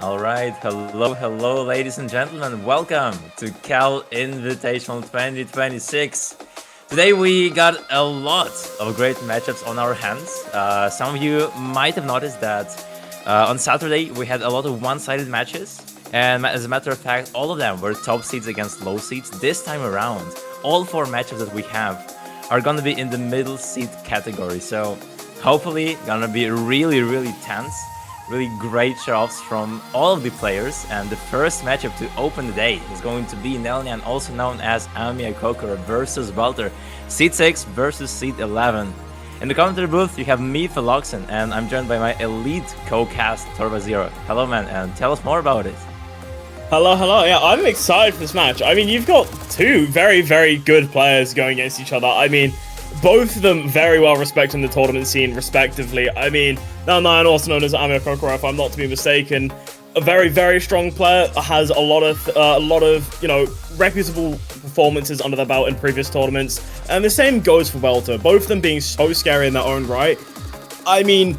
All right, hello, ladies and gentlemen. Welcome to KEL Invitational 2026. Today we got a lot of great matchups on our hands. Some of you might have noticed that on Saturday we had a lot of one-sided matches, and as a matter of fact, all of them were top seeds against low seeds. This time around, all 4 matchups that we have are gonna be in the middle seed category. So hopefully, gonna be really tense. Really great show-offs from all of the players, and the first matchup to open the day is going to be NeliNyan, also known as Amiya Kokoro versus Welter, Seed 6 versus Seed 11. In the commentary booth, you have me, Filoxen, and I'm joined by my elite co-cast, TorvaZero. Hello, man, and tell us more about it. Hello. Yeah, I'm excited for this match. I mean, you've got 2 very good players going against each other. I mean, both of them very well respected in the tournament scene, respectively. I mean, NeliNyan, also known as Amiya Kokoro, if I'm not to be mistaken, a very strong player, has a lot of reputable performances under their belt in previous tournaments, and the same goes for Welter. Both of them being so scary in their own right. I mean,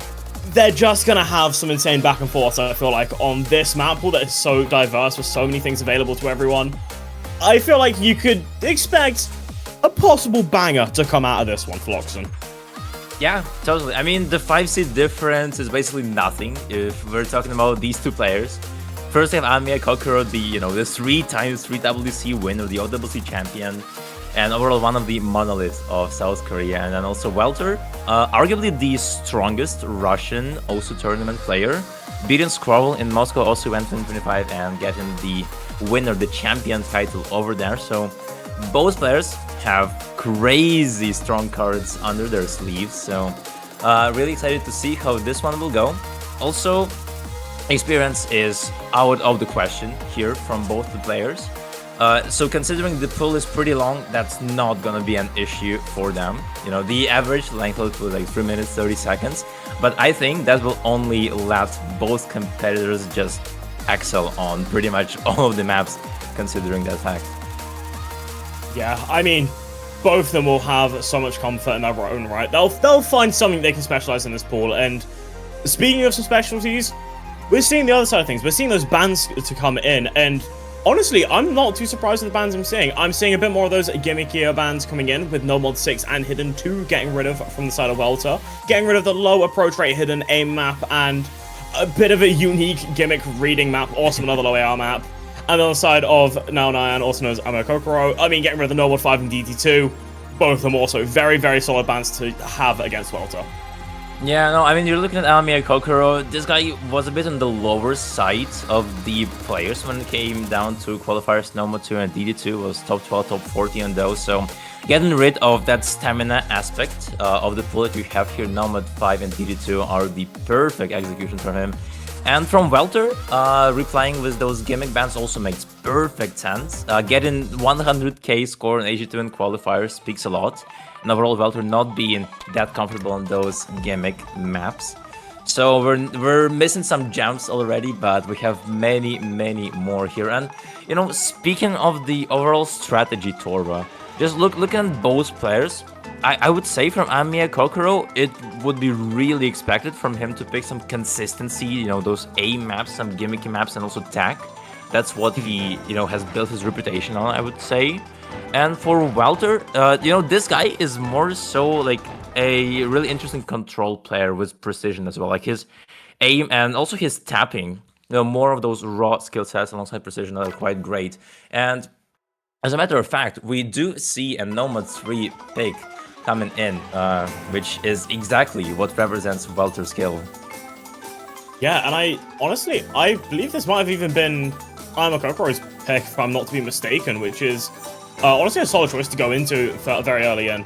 they're just gonna have some insane back and forth. I feel like on this map pool that is so diverse with so many things available to everyone, I feel like you could expect a possible banger to come out of this one, Filoxen. Yeah, totally. I mean, the 5-seed difference is basically nothing if we're talking about these 2 players. First, you have Amiya Kokoro, the 3x 3WC winner, the OWC champion, and overall one of the monoliths of South Korea. And then also Welter, arguably the strongest Russian OSU tournament player, beating Squirrel in Moscow also went 2025 and getting the winner, the champion title over there. So both players have crazy strong cards under their sleeves, so really excited to see how this one will go. Also, experience is out of the question here from both the players. So considering the pool is pretty long, that's not gonna be an issue for them. You know, the average length of the pool is like 3 minutes 30 seconds, but I think that will only let both competitors just excel on pretty much all of the maps, considering that fact. Yeah, I mean, both of them will have so much comfort in their own right. They'll find something they can specialize in this pool. And speaking of some specialties, we're seeing the other side of things. We're seeing those bans to come in, and honestly, I'm not too surprised with the bans I'm seeing. I'm seeing a bit more of those gimmickier bans coming in, with No Mod 6 and Hidden 2 getting rid of from the side of Welter, getting rid of the low approach rate Hidden aim map, and a bit of a unique gimmick reading map, also another low AR map. And on the side of NeliNyan, also known as Amiya Kokoro, I mean, getting rid of the No Mod 5 and DT2, both of them also very solid bans to have against Welter. Yeah, no, I mean, you're looking at Amiya Kokoro. This guy was a bit on the lower side of the players when it came down to qualifiers. No Mod 2 and DT2 was top 12, top 40 on those, so getting rid of that stamina aspect of the pool that you have here, No Mod 5 and DT2 are the perfect execution for him. And from Welter, replying with those gimmick bans also makes perfect sense. Getting 100k score in AG2 and qualifiers speaks a lot. And overall, Welter not being that comfortable on those gimmick maps. So we're missing some gems already, but we have many more here. And, you know, speaking of the overall strategy, Torva, just looking at both players, I would say from Amiya Kokoro, it would be really expected from him to pick some consistency, you know, those aim maps, some gimmicky maps, and also tech. That's what he, you know, has built his reputation on, I would say. And for Welter, you know, this guy is more so like a really interesting control player with precision as well. Like his aim and also his tapping, you know, more of those raw skill sets alongside precision that are quite great. And as a matter of fact, we do see a No Mod 3 pick coming in, which is exactly what represents Welter's skill. Yeah, and I believe this might have even been Amiya Kokoro's pick, if I'm not to be mistaken, which is honestly a solid choice to go into very early in.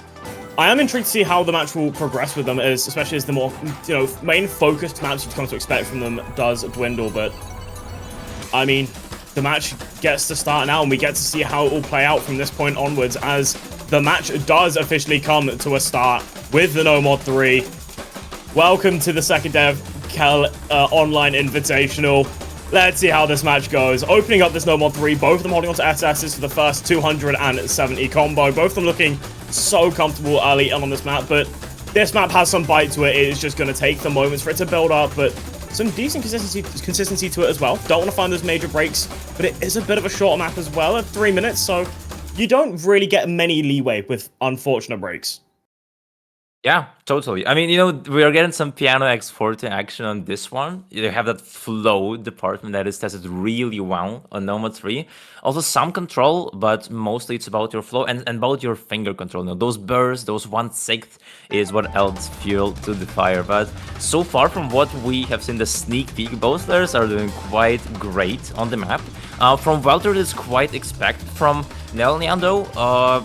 I am intrigued to see how the match will progress with them, especially as the more, you know, main focused maps you've come to expect from them does dwindle. But I mean, the match gets to start now, and we get to see how it will play out from this point onwards, as the match does officially come to a start with the No Mod 3. Welcome to the second day of KEL Online Invitational. Let's see how this match goes. Opening up this No Mod 3, both of them holding on to SS's for the first 270 combo. Both of them looking so comfortable early on this map, but this map has some bite to it. It's just going to take the moments for it to build up, but some decent consistency to it as well. Don't want to find those major breaks, but it is a bit of a short map as well at 3 minutes, so you don't really get many leeway with unfortunate breaks. Yeah, totally. I mean, you know, we are getting some piano X40 action on this one. You have that flow department that is tested really well on Noma 3. Also some control, but mostly it's about your flow and about your finger control. Now, those bursts, those 1/6 is what adds fuel to the fire. But so far from what we have seen the sneak peek, both players are doing quite great on the map. From Welter, it's quite expected. From NeliNyan, though,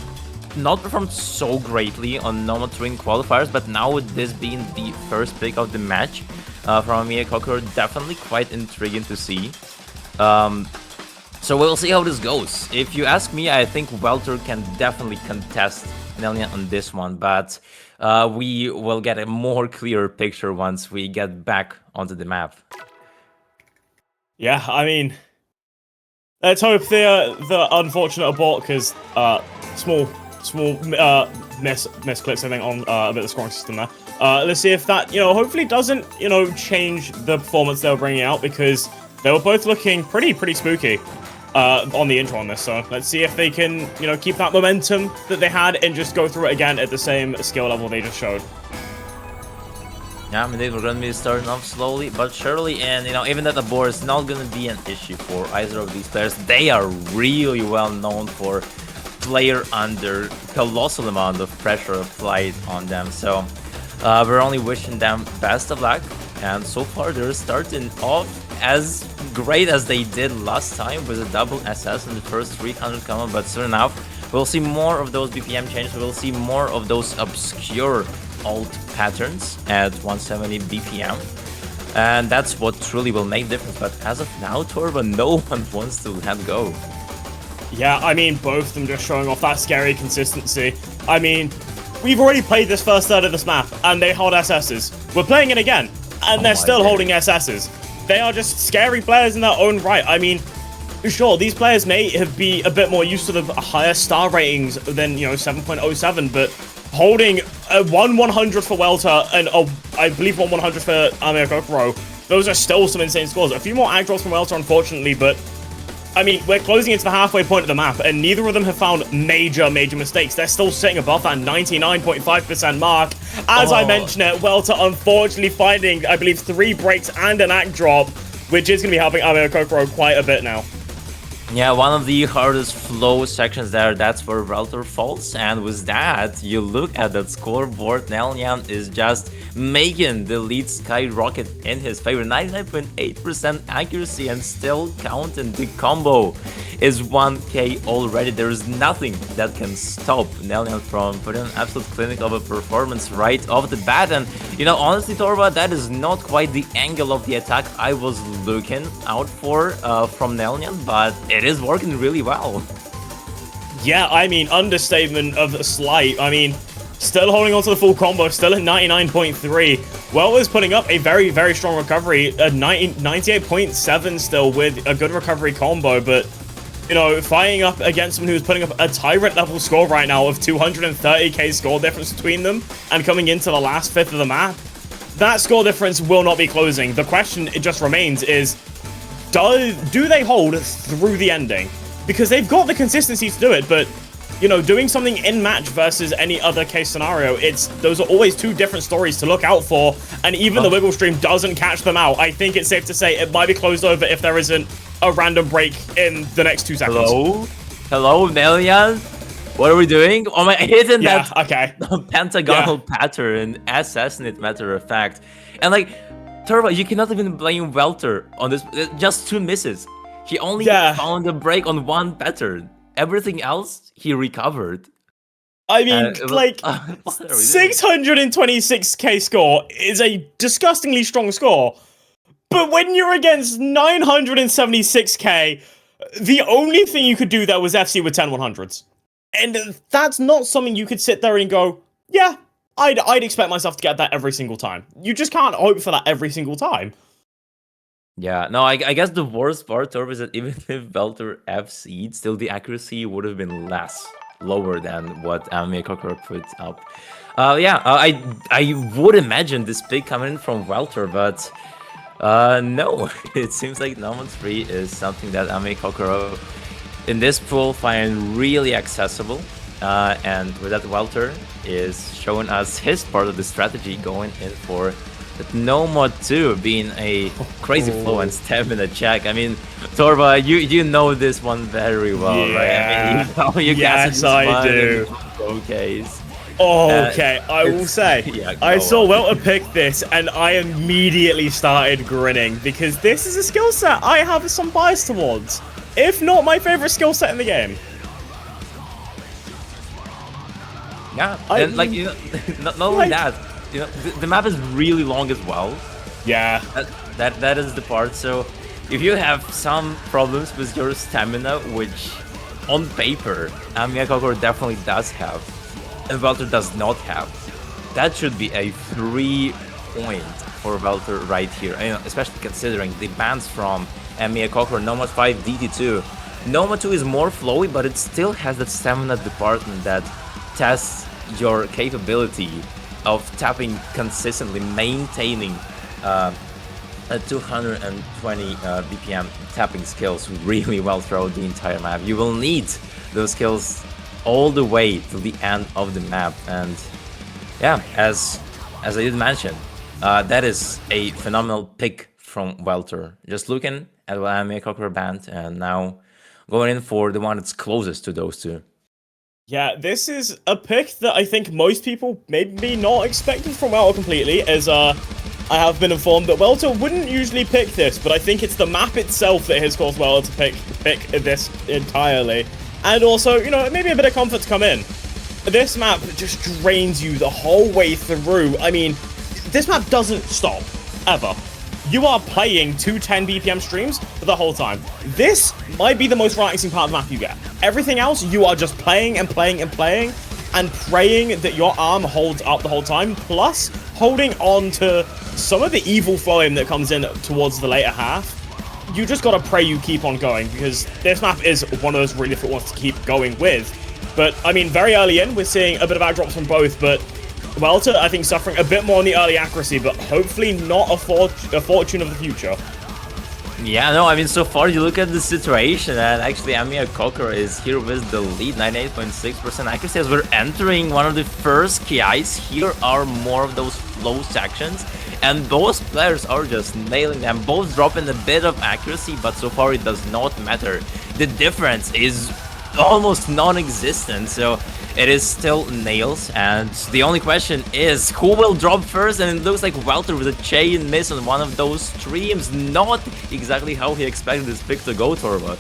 not performed so greatly on Noma 3 qualifiers, but now with this being the first pick of the match from Amir Kokoro, definitely quite intriguing to see. So we'll see how this goes. If you ask me, I think Welter can definitely contest NeliNyan on this one, but we will get a more clear picture once we get back onto the map. Yeah, I mean, let's hope the unfortunate abort, because small misclicks, I think, on a bit of the scoring system there. Let's see if that, hopefully doesn't, change the performance they were bringing out, because they were both looking pretty spooky on the intro on this. So let's see if they can, keep that momentum that they had and just go through it again at the same skill level they just showed. Yeah, I mean, they were going to be starting off slowly but surely, and even that abort is not going to be an issue for either of these players. They are really well known for player under colossal amount of pressure applied on them, so we're only wishing them best of luck. And so far they're starting off as great as they did last time with a double SS in the first 300 combo, but soon enough we'll see more of those BPM changes. We'll see more of those obscure ult patterns at 170 BPM, and that's what truly will make difference. But as of now, Torva, no one wants to let go. Yeah, I mean, both of them just showing off that scary consistency. I mean, we've already played this first third of this map, and they hold SSs. We're playing it again, and they're still holding SSs. They are just scary players in their own right. I mean, sure, these players may be a bit more used to the higher star ratings than, 7.07, but holding a 1/100 for Welter and I believe 1/100 for Amir Kokoro, those are still some insane scores. A few more ag drops from Welter, unfortunately, but I mean, we're closing into the halfway point of the map, and neither of them have found major mistakes. They're still sitting above that 99.5% mark. As I mentioned it, Welter unfortunately finding, I believe, 3 breaks and an act drop, which is going to be helping Amir Kokoro quite a bit now. Yeah, one of the hardest flow sections there, that's where Welter falls, and with that, you look at that scoreboard, NeliNyan is just making the lead skyrocket in his favor. 99.8% accuracy and still counting. The combo is 1k already. There is nothing that can stop NeliNyan from putting an absolute clinic of a performance right off the bat. And, honestly, Torva, that is not quite the angle of the attack I was looking out for from NeliNyan, but it is working really well. Yeah, I mean, understatement of the slight. I mean, still holding on to the full combo, still at 99.3. Welter's putting up a very strong recovery, at 98.7 still with a good recovery combo, but, fighting up against someone who's putting up a tyrant level score right now of 230k score difference between them, and coming into the last fifth of the map, that score difference will not be closing. The question, it just remains, is do they hold through the ending? Because they've got the consistency to do it, but doing something in match versus any other case scenario, those are always two different stories to look out for, and even the wiggle stream doesn't catch them out. I think it's safe to say it might be closed over if there isn't a random break in the next 2 seconds. Hello, NeliNyan? What are we doing? Oh my, hitting that okay. pentagonal pattern, SS in it, matter of fact. And Torva, you cannot even blame Welter on this. Just 2 misses. He only found a break on 1 pattern. Everything else, he recovered. I mean, 626k score is a disgustingly strong score. But when you're against 976k, the only thing you could do there was FC with 10-100s. And that's not something you could sit there and go, yeah, I'd expect myself to get that every single time. You just can't hope for that every single time. Yeah, no, I guess the worst part, Torv, is that even if Welter FC'd, still the accuracy would have been lower than what Amir Kokoro put up. I would imagine this pick coming in from Welter, but No. It seems like Normal 3 is something that Ame Kokoro in this pool find really accessible. And with that, Welter is showing us his part of the strategy, going in for that No Mod 2 being a crazy flow and stamina check. I mean, Torva, you know this one very well, right? I mean, you yes, I do. Showcase. Okay, I will say, yeah, I saw Welter pick this, and I immediately started grinning, because this is a skill set I have some bias towards, if not my favorite skill set in the game. Yeah, and like, you know, not only that, you know, the map is really long as well. Yeah. That is the part. So if you have some problems with your stamina, which on paper Ame Kokoro definitely does have, and Welter does not have, that should be a 3 point for Welter right here. You know, especially considering the bans from Ame Kokoro, Nomad 5, DT2. Nomad 2 is more flowy, but it still has that stamina department that tests your capability of tapping consistently, maintaining a 220 BPM tapping skills really well throughout the entire map. You will need those skills all the way to the end of the map, and yeah, as I did mention, that is a phenomenal pick from Welter. Just looking at what Ame Kokoro banned, and now going in for the one that's closest to those two. Yeah, this is a pick that I think most people maybe not expecting from Welter completely, as I have been informed that Welter wouldn't usually pick this, but I think it's the map itself that has caused Welter to pick this entirely. And also, you know, maybe a bit of comfort to come in. This map just drains you the whole way through. I mean, this map doesn't stop, ever. You are playing 210 BPM streams for the whole time. This might be the most relaxing part of the map you get. Everything else, you are just playing and playing and playing and praying that your arm holds up the whole time, plus holding on to some of the evil flowing that comes in towards the later half. You just gotta pray you keep on going, because this map is one of those really difficult ones to keep going with. But, I mean, very early in, we're seeing a bit of outdrops from both, but Welter, I think, suffering a bit more on the early accuracy, but hopefully not a fortune of the future. Yeah, no, I mean, so far you look at the situation, and actually Ame Kokoro is here with the lead, 98.6% accuracy, as we're entering one of the first KIs. Here are more of those flow sections, and those players are just nailing them, both dropping a bit of accuracy, but so far it does not matter. The difference is almost non-existent, so it is still nails, and the only question is who will drop first, and it looks like Welter with a chain miss on one of those streams. Not exactly how he expected this pick to go, Torva.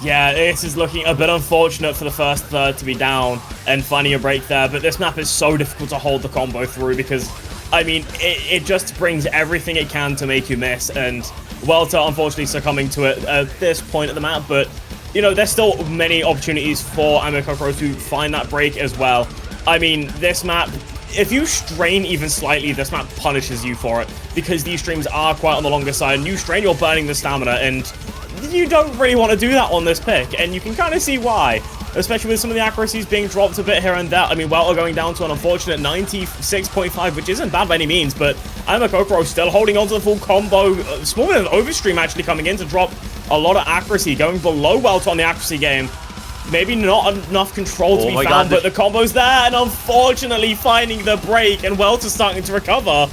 Yeah, this is looking a bit unfortunate for the first third to be down and finding a break there, but this map is so difficult to hold the combo through because, I mean, it just brings everything it can to make you miss, and Welter unfortunately succumbing to it at this point of the map, but you know, there's still many opportunities for Ame Kokoro to find that break as well. I mean, this map, if you strain even slightly, this map punishes you for it, because these streams are quite on the longer side, and you strain, you're burning the stamina, and you don't really want to do that on this pick, and you can kind of see why, especially with some of the accuracies being dropped a bit here and there. I mean, Welter going down to an unfortunate 96.5, which isn't bad by any means, but Ame Kokoro still holding on to the full combo. Small bit of overstream actually coming in to drop a lot of accuracy, going below Welter on the accuracy game. Maybe not enough control to be found, but the combo's there, and unfortunately finding the break, and Welter starting to recover.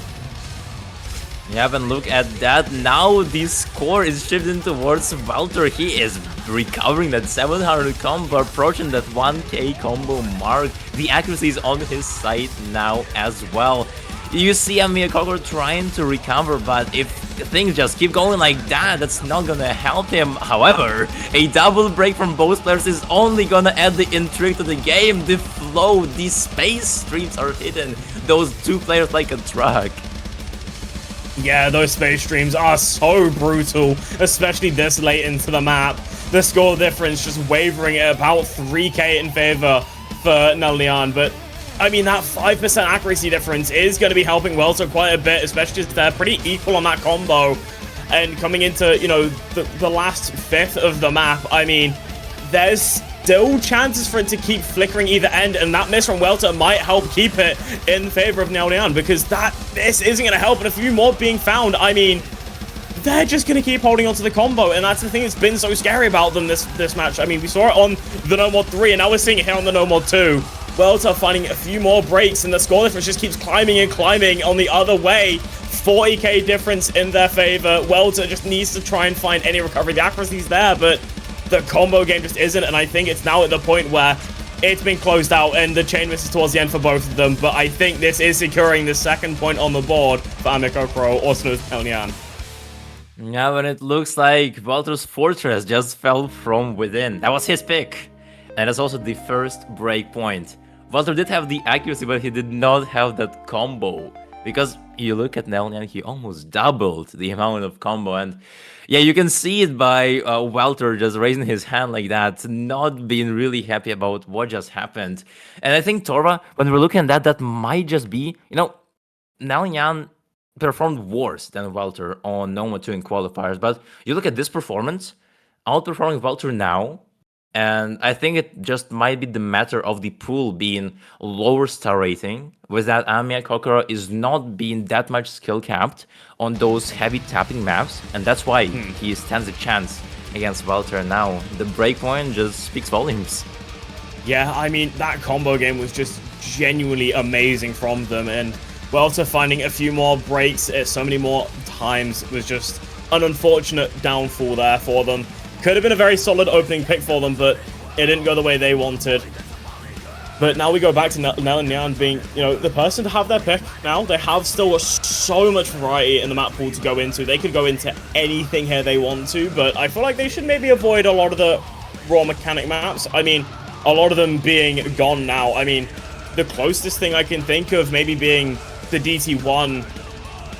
Yeah, but look at that. Now the score is shifting towards Welter. He is recovering that 700 combo, approaching that 1k combo mark. The accuracy is on his side now as well. You see Ame Kokoro trying to recover, but if things just keep going like that, that's not gonna help him. However, a double break from both players is only gonna add the intrigue to the game. The flow, the space streams are hidden. Those two players like a truck. Yeah, those space streams are so brutal, especially this late into the map. The score difference just wavering at about 3k in favor for NeliNyan, but I mean, that 5% accuracy difference is going to be helping Welter quite a bit, especially if they're pretty equal on that combo. And coming into, you know, the last fifth of the map, I mean, there's still chances for it to keep flickering either end, and that miss from Welter might help keep it in favor of NeliNyan, because this isn't going to help, and a few more being found. I mean, they're just going to keep holding on to the combo, and that's the thing that's been so scary about them this match. I mean, we saw it on the No More 3, and now we're seeing it here on the No More 2. Welter finding a few more breaks, and the score difference just keeps climbing and climbing on the other way. 40k difference in their favor. Welter just needs to try and find any recovery. The accuracy's there, but the combo game just isn't, and I think it's now at the point where it's been closed out, and the chain misses towards the end for both of them, but I think this is securing the second point on the board for AmiaCoCro, also known as NeliNyan. Yeah, but it looks like Welter's fortress just fell from within. That was his pick. And that's also the first break point. Welter did have the accuracy, but he did not have that combo. Because you look at NeliNyan, he almost doubled the amount of combo. And yeah, you can see it by Welter just raising his hand like that, not being really happy about what just happened. And I think Torva, when we're looking at that, that might just be, you know, NeliNyan performed worse than Welter on No More 2 in qualifiers, but you look at this performance, outperforming Welter now, and I think it just might be the matter of the pool being lower star rating, with that AmiaCoCro is not being that much skill capped on those heavy tapping maps, and that's why he stands a chance against Welter now. The breakpoint just speaks volumes. Yeah, I mean, that combo game was just genuinely amazing from them, and Welter finding a few more breaks at so many more times was just an unfortunate downfall there for them. Could have been a very solid opening pick for them, but it didn't go the way they wanted. But now we go back to NeliNyan being, you know, the person to have their pick now. They have still so much variety in the map pool to go into. They could go into anything here they want to, but I feel like they should maybe avoid a lot of the raw mechanic maps. I mean, a lot of them being gone now. I mean, the closest thing I can think of maybe being the DT1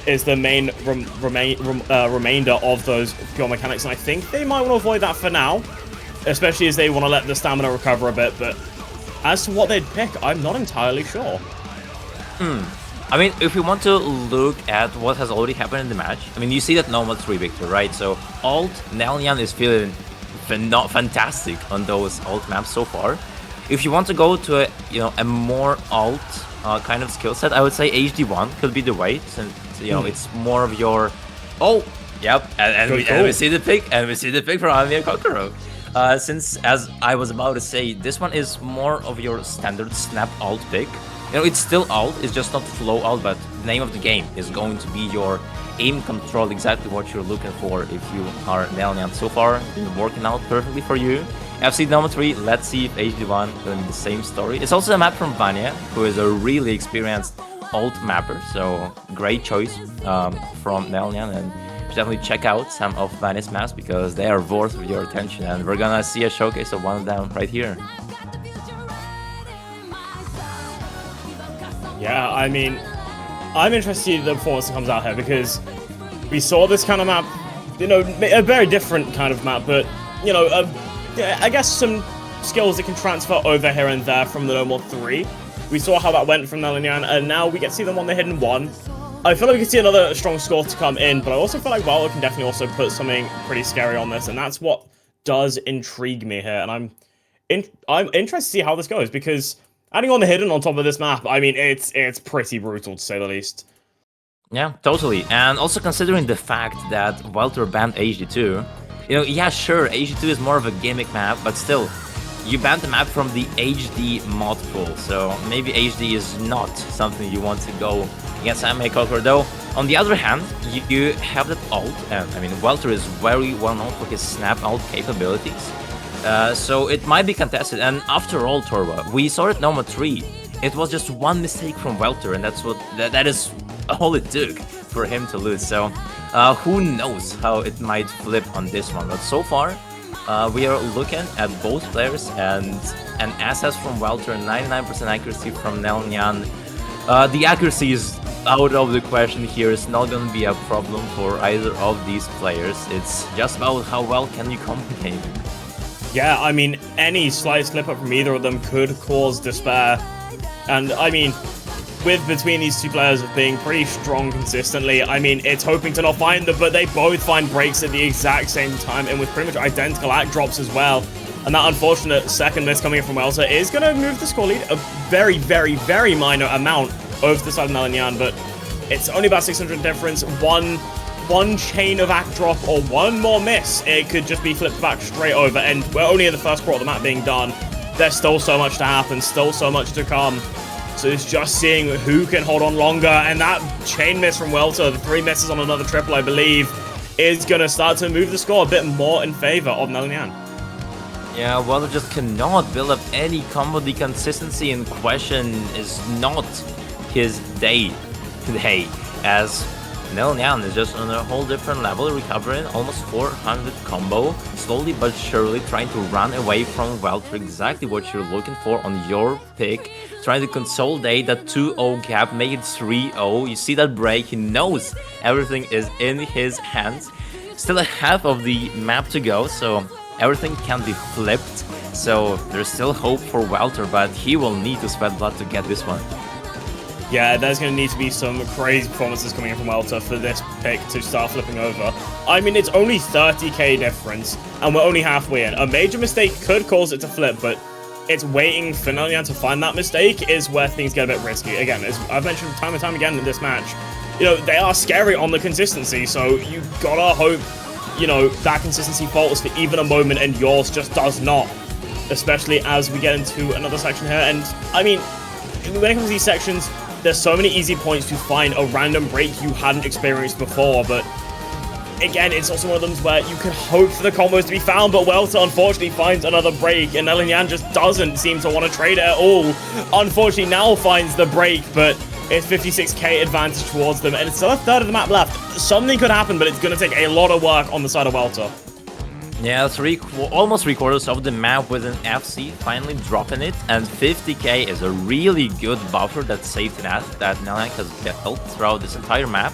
is the main remainder of those pure mechanics, and I think they might want to avoid that for now, especially as they want to let the stamina recover a bit, but as to what they'd pick, I'm not entirely sure. I mean, if we want to look at what has already happened in the match, I mean, you see that No More 3 victor, right? So alt NeliNyan is feeling fantastic on those alt maps so far. If you want to go to a, you know, a more alt kind of skill set, I would say HD1 could be the way, since, you know, it's more of your... Oh, yep, and we see the pick, from AmiaCoCro. Since, as I was about to say, this one is more of your standard snap alt pick. You know, it's still alt, it's just not flow alt, but the name of the game is going to be your aim control, exactly what you're looking for if you are NeliNyan. So far, been working out perfectly for you. FC number 3, let's see if HD1 will be the same story. It's also a map from Vanya, who is a really experienced alt mapper, so great choice from NeliNyan, and you should definitely check out some of Vanya's maps because they are worth your attention, and we're gonna see a showcase of one of them right here. Yeah, I mean, I'm interested to see the performance that comes out here, because we saw this kind of map, you know, a very different kind of map, but, you know, I guess some skills that can transfer over here and there from the No More 3. We saw how that went from NeliNyan, and now we get to see them on the Hidden 1. I feel like we can see another strong score to come in, but I also feel like Welter can definitely also put something pretty scary on this, and that's what does intrigue me here, and I'm interested to see how this goes, because adding on the Hidden on top of this map, I mean, it's pretty brutal, to say the least. Yeah, totally. And also considering the fact that Welter banned HD2, you know, yeah, sure, HD2 is more of a gimmick map, but still, you banned the map from the HD mod pool, so maybe HD is not something you want to go against AmiaCoCro, though. On the other hand, you have that ult, and I mean, Welter is very well known for his snap ult capabilities, so it might be contested. And after all, Torva, we saw it No More 3. It was just one mistake from Welter, and that is all it took for him to lose. So who knows how it might flip on this one. But so far, we are looking at both players, and an SS from Welter, 99% accuracy from NeliNyan. The accuracy is out of the question here. It's not going to be a problem for either of these players. It's just about how well can you communicate. Yeah, I mean, any slight slip up from either of them could cause despair. And I mean, with between these two players of being pretty strong consistently, I mean, it's hoping to not find them, but they both find breaks at the exact same time, and with pretty much identical act drops as well. And that unfortunate second miss coming in from Welter is going to move the score lead a very, very, very minor amount over to the side of NeliNyan, but it's only about 600 difference. One chain of act drop or one more miss, it could just be flipped back straight over, and we're only in the first quarter of the map being done. There's still so much to happen, still so much to come. So it's just seeing who can hold on longer, and that chain miss from Welter, the 3 misses on another triple, I believe, is going to start to move the score a bit more in favor of NeliNyan. Yeah, Welter just cannot build up any combo. The consistency in question is not his day today, as NeliNyan is just on a whole different level, recovering almost 400 combo, slowly but surely trying to run away from Welter, exactly what you're looking for on your pick, trying to consolidate that 2-0 gap, make it 3-0. You see that break, he knows everything is in his hands. Still a half of the map to go, so everything can be flipped. So there's still hope for Welter, but he will need to sweat blood to get this one. Yeah, there's going to need to be some crazy performances coming in from Welter for this pick to start flipping over. I mean, it's only 30k difference, and we're only halfway in. A major mistake could cause it to flip, but it's waiting for NeliNyan to find that mistake is where things get a bit risky. Again, as I've mentioned time and time again in this match, you know, they are scary on the consistency, so you gotta hope, you know, that consistency falters for even a moment, and yours just does not. Especially as we get into another section here, and I mean, when it comes to these sections, there's so many easy points to find a random break you hadn't experienced before, but again, it's also one of them where you can hope for the combos to be found, but Welter unfortunately finds another break, and NeliNyan just doesn't seem to want to trade it at all. Unfortunately, now finds the break, but it's 56k advantage towards them, and it's still a third of the map left. Something could happen, but it's going to take a lot of work on the side of Welter. Yeah, almost 3/4 of the map with an FC, finally dropping it, and 50k is a really good buffer, that safety net that NeliNyan has built throughout this entire map.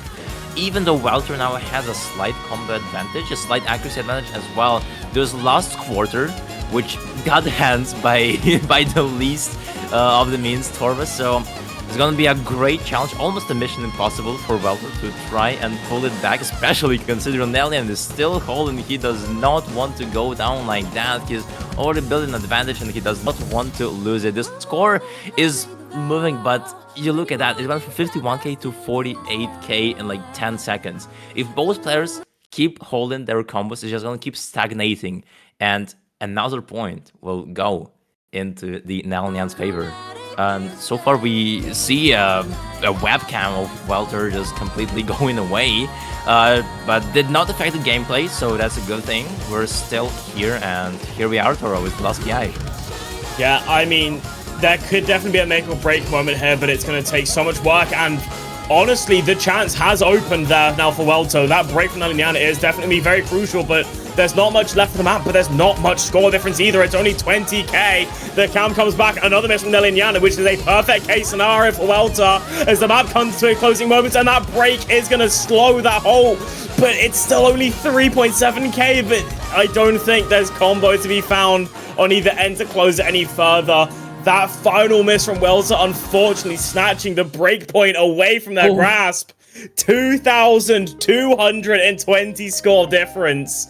Even though Welter now has a slight combo advantage, a slight accuracy advantage as well, there's last quarter, which got hands by by the least of the means, Torva, so it's gonna be a great challenge, almost a mission impossible for Welter to try and pull it back, especially considering NeliNyan is still holding. He does not want to go down like that. He's already built an advantage and he does not want to lose it. The score is moving, but you look at that, it went from 51k to 48k in like 10 seconds. If both players keep holding their combos, it's just gonna keep stagnating, and another point will go into the NeliNyan's favor. So far we see a webcam of Welter just completely going away, but did not affect the gameplay, so that's a good thing. We're still here, and here we are, Toro, with Lusky Eye. Yeah, I mean, there could definitely be a make or break moment here, but it's going to take so much work, and honestly, the chance has opened there now for Welter. That break from NeliNyan is definitely very crucial, but there's not much left of the map, but there's not much score difference either. It's only 20k. The cam comes back, another miss from NeliNyan, which is a perfect case scenario for Welter as the map comes to a closing moment, and that break is going to slow that hole. But it's still only 3.7k, but I don't think there's combo to be found on either end to close it any further. That final miss from Welter, unfortunately snatching the break point away from their grasp. 2,220 score difference.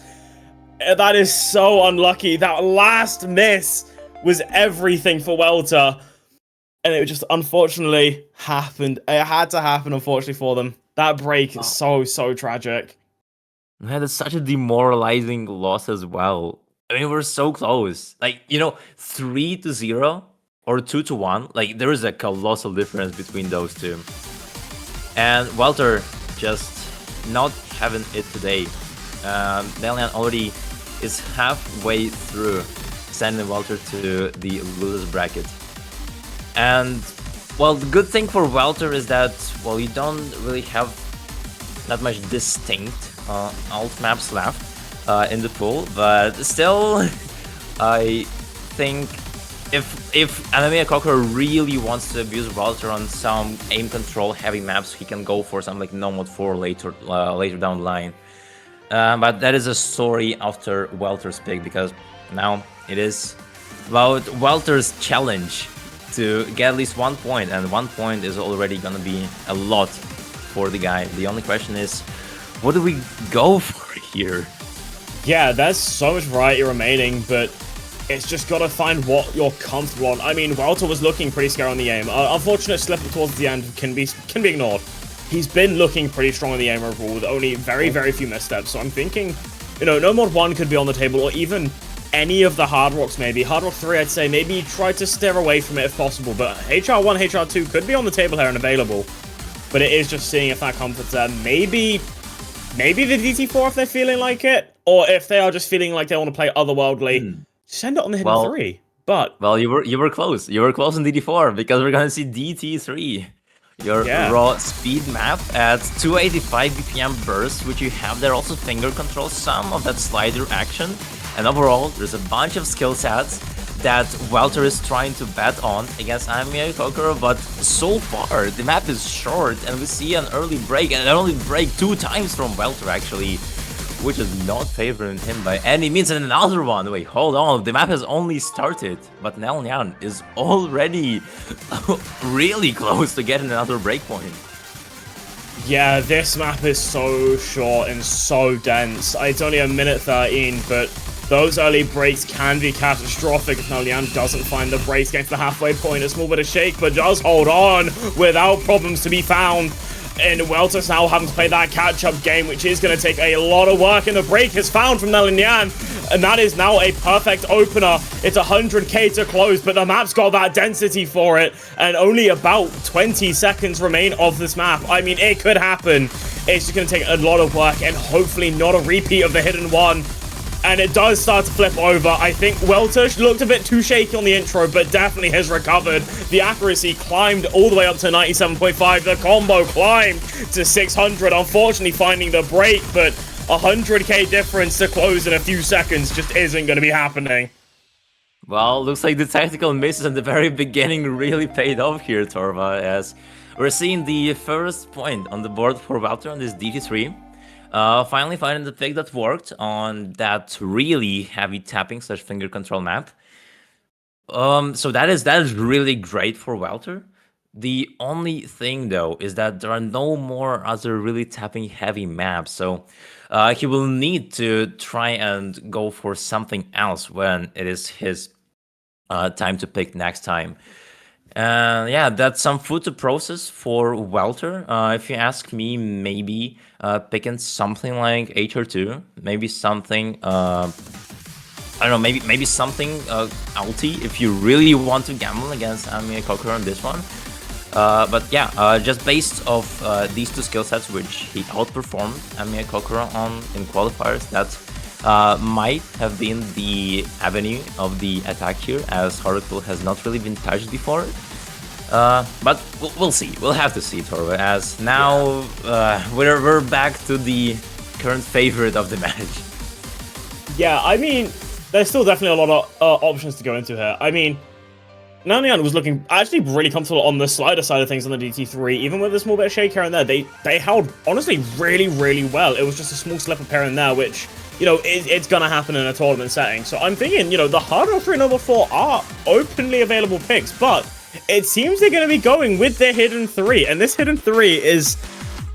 That is so unlucky. That last miss was everything for Welter. And it just unfortunately happened. It had to happen, unfortunately, for them. That break is so tragic. Man, that's such a demoralizing loss as well. I mean, we're so close. Like, you know, 3-0 or 2-1. Like, there is a colossal difference between those two. And Welter just not having it today. NeliNyan already is halfway through sending Welter to the losers bracket. And, well, the good thing for Welter is that, well, you don't really have that much distinct alt maps left in the pool, but still, I think if Anime Kokoro really wants to abuse Welter on some aim control heavy maps, he can go for something like No Mode 4 later down the line. But that is a story after Welter's pick, because now it is about Welter's challenge to get at least 1 point, and 1 point is already gonna be a lot for the guy. The only question is, what do we go for here? Yeah, there's so much variety remaining, but It's just got to find what you're comfortable on. I mean, Welter was looking pretty scary on the aim. Unfortunate slip up towards the end can be ignored. He's been looking pretty strong on the aim overall with only very, very few missteps. So I'm thinking, you know, no mod 1 could be on the table, or even any of the Hard Rocks maybe. Hard Rock 3, I'd say maybe try to steer away from it if possible. But HR1, HR2 could be on the table here and available. But it is just seeing if that comfort's there. Maybe the DT4 if they're feeling like it, or if they are just feeling like they want to play otherworldly. Send it on the hidden 3, but... Well, you were close. You were close in DD4, because we're gonna see DT3. Your raw speed map at 285 BPM burst, which you have there also finger control, some of that slider action. And overall, there's a bunch of skill sets that Welter is trying to bet on against Amiya Kokoro, but so far, the map is short, and we see an early break, and an early break 2 times from Welter, actually, which is not favoring him by any means. And another one, wait, hold on, the map has only started, but NeliNyan is already really close to getting another breakpoint. Yeah, this map is so short and so dense. It's only a minute 13, but those early breaks can be catastrophic if NeliNyan doesn't find the breaks, getting to the halfway point. A small bit of shake, but does hold on without problems to be found. And Welter's now having to play that catch-up game, which is going to take a lot of work, and the break is found from NeliNyan, and that is now a perfect opener. It's 100k to close, but the map's got that density for it, and only about 20 seconds remain of this map. I mean, it could happen. It's just going to take a lot of work, and hopefully not a repeat of the hidden 1. And it does start to flip over. I think Welter looked a bit too shaky on the intro, but definitely has recovered. The accuracy climbed all the way up to 97.5. The combo climbed to 600. Unfortunately, finding the break, but 100k difference to close in a few seconds just isn't going to be happening. Well, looks like the tactical misses in the very beginning really paid off here, Torva, as we're seeing the first point on the board for Welter on this DT3. Finally finding the pick that worked on that really heavy tapping / finger control map. So that is really great for Welter. The only thing though is that there are no more other really tapping heavy maps, so he will need to try and go for something else when it is his time to pick next time. Yeah, that's some food to process for Welter. If you ask me, maybe picking something like HR2, maybe something, I don't know, maybe something ulti if you really want to gamble against Amiya Kokoro on this one. But yeah, just based off these 2 skill sets, which he outperformed Amiya Kokoro on in qualifiers, that might have been the avenue of the attack here, as Harapool has not really been touched before. But we'll see. We'll have to see, Torva, as now we're back to the current favorite of the match. Yeah, I mean, there's still definitely a lot of options to go into here. I mean, NeliNyan was looking actually really comfortable on the slider side of things on the DT3, even with a small bit of shake here and there. They held, honestly, really, really well. It was just a small slip up here and there, which, you know, it's going to happen in a tournament setting. So I'm thinking, you know, the Hard Rock 3 and Noble 4 are openly available picks, but it seems they're going to be going with their hidden 3. And this hidden 3 is,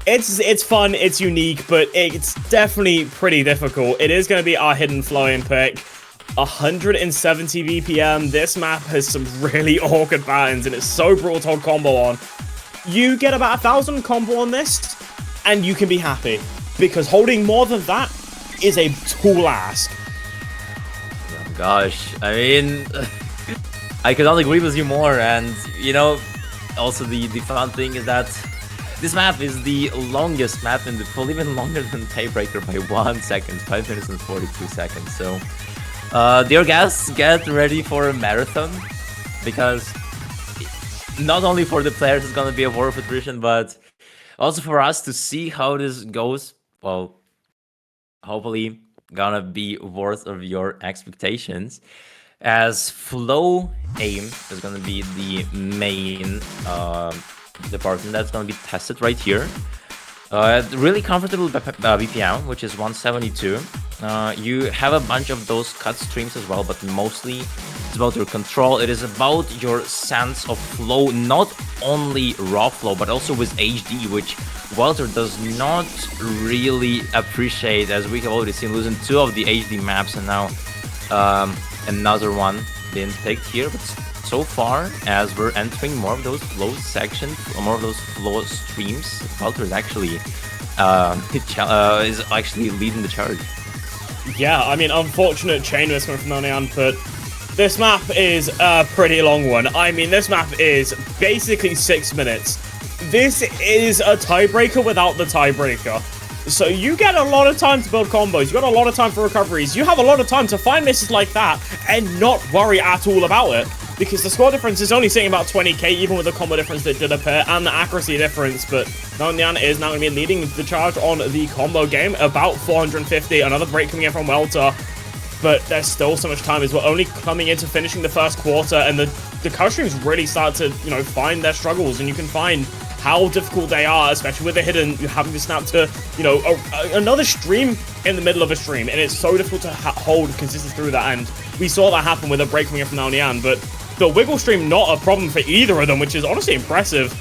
it's fun, it's unique, but it's definitely pretty difficult. It is going to be our hidden flowing pick. 170 BPM. This map has some really awkward patterns, and it's so brutal to hold combo on. You get about 1,000 combo on this, and you can be happy, because holding more than that is a tall ask. Oh gosh, I mean, I could not agree with you more. And you know, also the fun thing is that this map is the longest map in the pool, even longer than Tiebreaker by 1 second, 5 minutes and 42 seconds. So dear guests, get ready for a marathon, because not only for the players it's gonna be a war of attrition, but also for us to see how this goes. Well, hopefully gonna be worth of your expectations, as flow aim is gonna be the main department that's gonna be tested right here. Really comfortable BPM, which is 172. You have a bunch of those cut streams as well, but mostly it's about your control. It is about your sense of flow, not only raw flow, but also with HD, which Welter does not really appreciate, as we have already seen, losing 2 of the HD maps, and now Another one being picked here, but so far, as we're entering more of those flow sections, or more of those flow streams, Welter is actually leading the charge. Yeah, I mean, unfortunate chain miss coming from NeliNyan, but this map is a pretty long one. I mean, this map is basically 6 minutes. This is a tiebreaker without the tiebreaker. So you get a lot of time to build combos, you got a lot of time for recoveries, you have a lot of time to find misses like that and not worry at all about it. Because the score difference is only sitting about 20k, even with the combo difference that did appear, and the accuracy difference, but NeliNyan is now going to be leading the charge on the combo game, about 450, another break coming in from Welter, but there's still so much time as we're only coming into finishing the first quarter, and the cover streams really start to, you know, find their struggles, and you can find how difficult they are, especially with the hidden, having to snap to, you know, another stream in the middle of a stream, and it's so difficult to hold consistency through that, and we saw that happen with a break coming in from NeliNyan, but the wiggle stream not a problem for either of them, which is honestly impressive.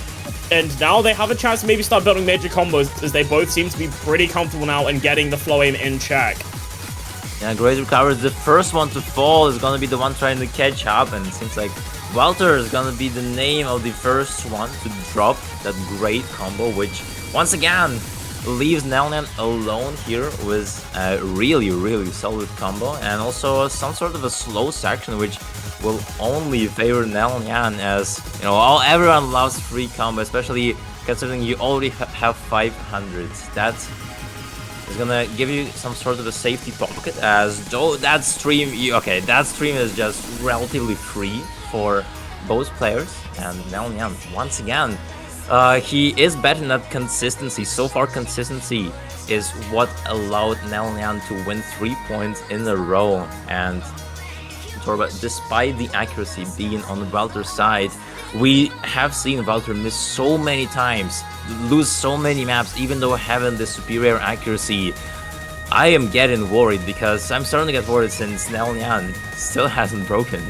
And now they have a chance to maybe start building major combos, as they both seem to be pretty comfortable now and getting the flow aim in check. Yeah, great recovers. The first one to fall is gonna be the one trying to catch up, and it seems like Welter is gonna be the name of the first one to drop that great combo, which once again leaves NeliNyan alone here with a really, really solid combo, and also some sort of a slow section, which will only favor NeliNyan, as you know, everyone loves free combo, especially considering you already have 500. That is gonna give you some sort of a safety pocket, as though that stream, that stream is just relatively free for both players, and NeliNyan once again, he is better than that consistency. So far, consistency is what allowed NeliNyan to win 3 points in a row, and Torva, despite the accuracy being on Welter's side, we have seen Welter miss so many times, lose so many maps, even though having the superior accuracy. I am getting worried, because I'm starting to get worried since NeliNyan still hasn't broken.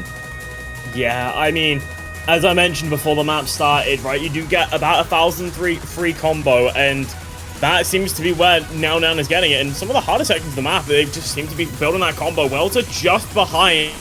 Yeah, I mean, as I mentioned before the map started, right, you do get about 1,000 free combo, and that seems to be where NeliNyan is getting it. And some of the harder sections of the map, they just seem to be building that combo. Welter just behind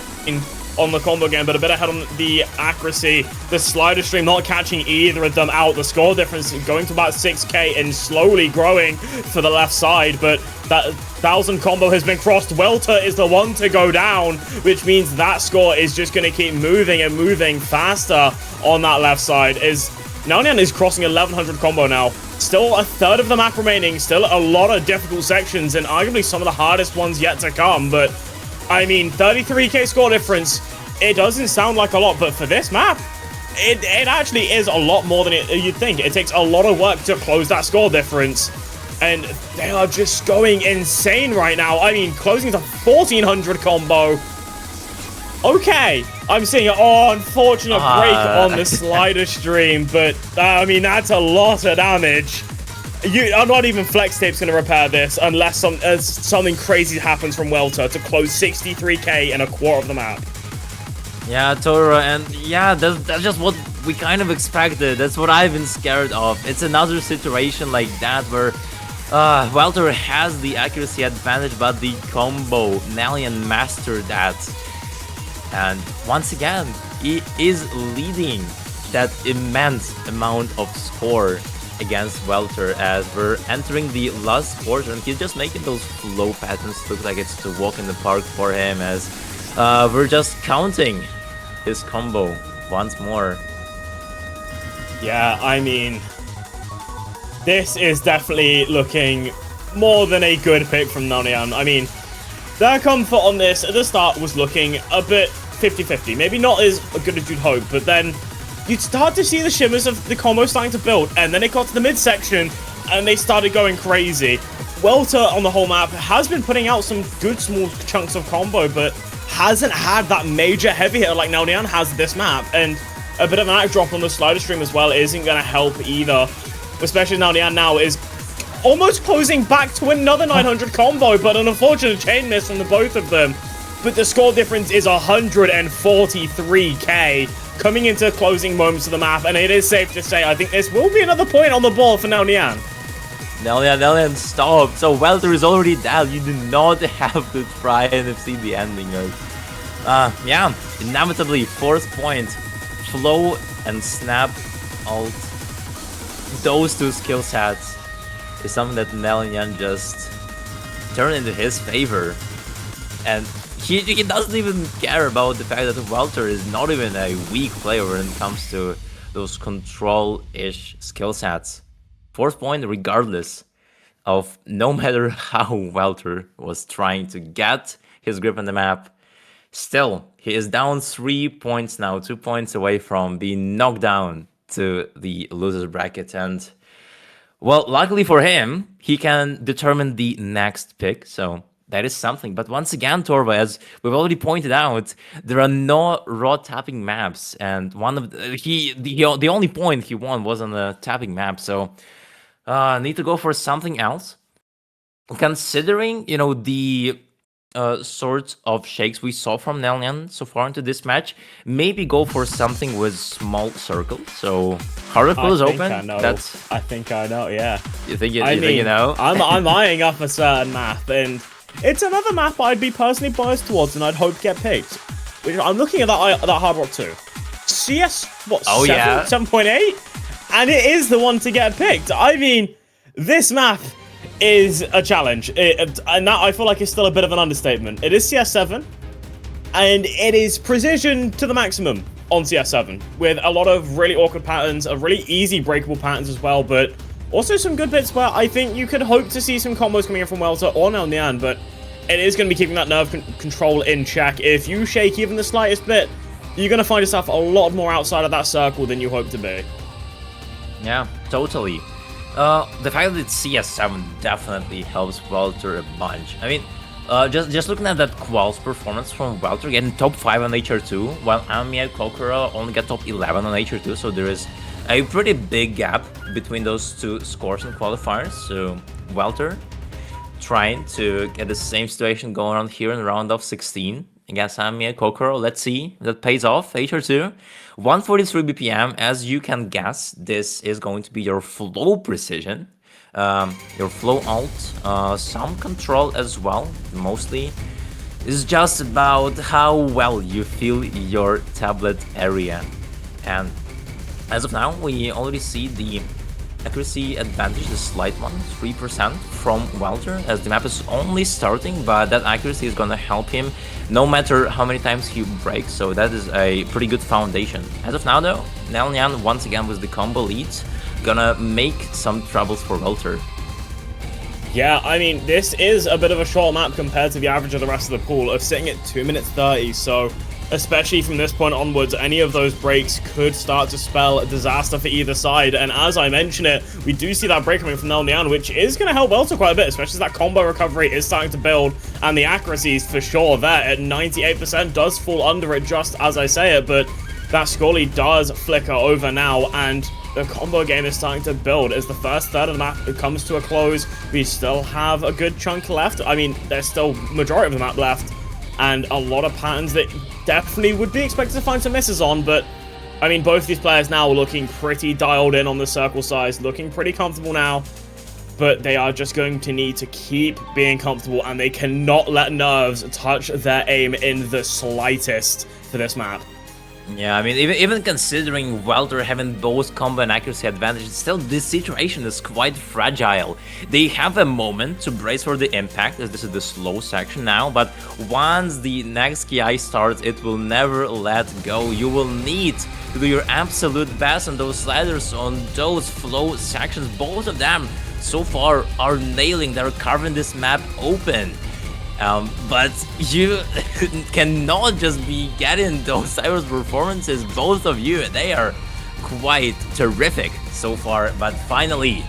on the combo game, but a bit ahead on the accuracy. The slider stream not catching either of them out. The score difference going to about 6k and slowly growing for the left side, but that 1,000 combo has been crossed. Welter is the one to go down, which means that score is just going to keep moving and moving faster on that left side. As NeliNyan is crossing 1,100 combo now. Still a third of the map remaining, still a lot of difficult sections, and arguably some of the hardest ones yet to come, but I mean, 33k score difference, it doesn't sound like a lot, but for this map, it actually is a lot more than you'd think. It takes a lot of work to close that score difference, and they are just going insane right now. I mean, closing to 1,400 combo. Okay, I'm seeing an unfortunate break on the slider stream, but I mean, that's a lot of damage. I'm not even Flex Tape's going to repair this unless something crazy happens from Welter to close 63k in a quarter of the map. Yeah, Tora, and yeah, that's just what we kind of expected. That's what I've been scared of. It's another situation like that where Welter has the accuracy advantage, but the combo, NeliNyan mastered that. And once again, he is leading that immense amount of score against Welter, as we're entering the last quarter, and he's just making those flow patterns look like it's a walk in the park for him, as we're just counting his combo once more. Yeah, I mean, this is definitely looking more than a good pick from NeliNyan. I mean, their comfort on this at the start was looking a bit 50-50, maybe not as good as you'd hope, but then you'd start to see the shimmers of the combo starting to build, and then it got to the midsection, and they started going crazy. Welter on the whole map has been putting out some good small chunks of combo, but hasn't had that major heavy hitter like NeliNyan has this map, and a bit of an act drop on the slider stream as well isn't going to help either, especially NeliNyan now is almost closing back to another 900 combo, but an unfortunate chain miss from the both of them. But the score difference is 143k coming into closing moments of the map, and it is safe to say I think this will be another point on the board for NeliNyan. NeliNyan, stop. So Welter is already down. You do not have to try and see the ending of. Yeah, inevitably, 4th point. Flow and Snap ult. Those two skill sets is something that NeliNyan just turned into his favor. And he doesn't even care about the fact that Welter is not even a weak player when it comes to those control-ish skill sets. 4th point regardless of no matter how Welter was trying to get his grip on the map. Still, he is down 3 points now, 2 points away from being knocked down to the loser's bracket. And, well, luckily for him, he can determine the next pick, so that is something. But once again, Torva, as we've already pointed out, there are no raw tapping maps, and one of the only point he won was on the tapping map, so need to go for something else. Considering, you know, the sorts of shakes we saw from NeliNyan so far into this match, maybe go for something with small circles. So Harlequin is open. I think I know. Yeah. You think you know? I'm eyeing up a certain map, and it's another map I'd be personally biased towards, and I'd hope to get picked. Which I'm looking at that Hard Rock 2. CS what? Oh 7? yeah. 7.8, and it is the one to get picked. I mean, this map is a challenge, and that I feel like is still a bit of an understatement. It is CS7, and it is precision to the maximum on CS7, with a lot of really awkward patterns, really easy breakable patterns as well, but also some good bits where I think you could hope to see some combos coming in from Welter or NeliNyan, but it is going to be keeping that nerve control in check. If you shake even the slightest bit, you're going to find yourself a lot more outside of that circle than you hope to be. Yeah, totally. The fact that it's CS7 definitely helps Welter a bunch. I mean, just looking at that Qual's performance from Welter, getting top 5 on HR2, while Ami and Kokoro only got top 11 on HR2, so there is a pretty big gap between those two scores in qualifiers. So Welter trying to get the same situation going on here in round of 16 against Ami and Kokoro. Let's see if that pays off. HR2, 143 BPM. As you can guess, this is going to be your flow precision, your flow ult, some control as well. Mostly is just about how well you feel your tablet area. And as of now, we already see the accuracy advantage, the slight one, 3% from Welter, as the map is only starting, but that accuracy is gonna help him no matter how many times he breaks, so that is a pretty good foundation. As of now though, NeliNyan once again with the combo leads, gonna make some troubles for Welter. Yeah, I mean, this is a bit of a short map compared to the average of the rest of the pool, of sitting at 2 minutes 30, so especially from this point onwards, any of those breaks could start to spell a disaster for either side. And as I mentioned it, we do see that break coming from NeliNyan, which is going to help Welter quite a bit, especially as that combo recovery is starting to build, and the accuracy is for sure there at 98%, does fall under it just as I say it, but that score lead does flicker over now, and the combo game is starting to build. As the first third of the map comes to a close, we still have a good chunk left. I mean, there's still majority of the map left, and a lot of patterns that definitely would be expected to find some misses on, but I mean, both these players now are looking pretty dialed in on the circle size, looking pretty comfortable now, but they are just going to need to keep being comfortable, and they cannot let nerves touch their aim in the slightest for this map. Yeah, I mean, even considering Welter having both combo and accuracy advantages, still this situation is quite fragile. They have a moment to brace for the impact, as this is the slow section now, but once the next KI starts, it will never let go. You will need to do your absolute best on those sliders, on those flow sections. Both of them so far are nailing, they're carving this map open. But you cannot just be getting those Cyrus performances, both of you. They are quite terrific so far, but finally,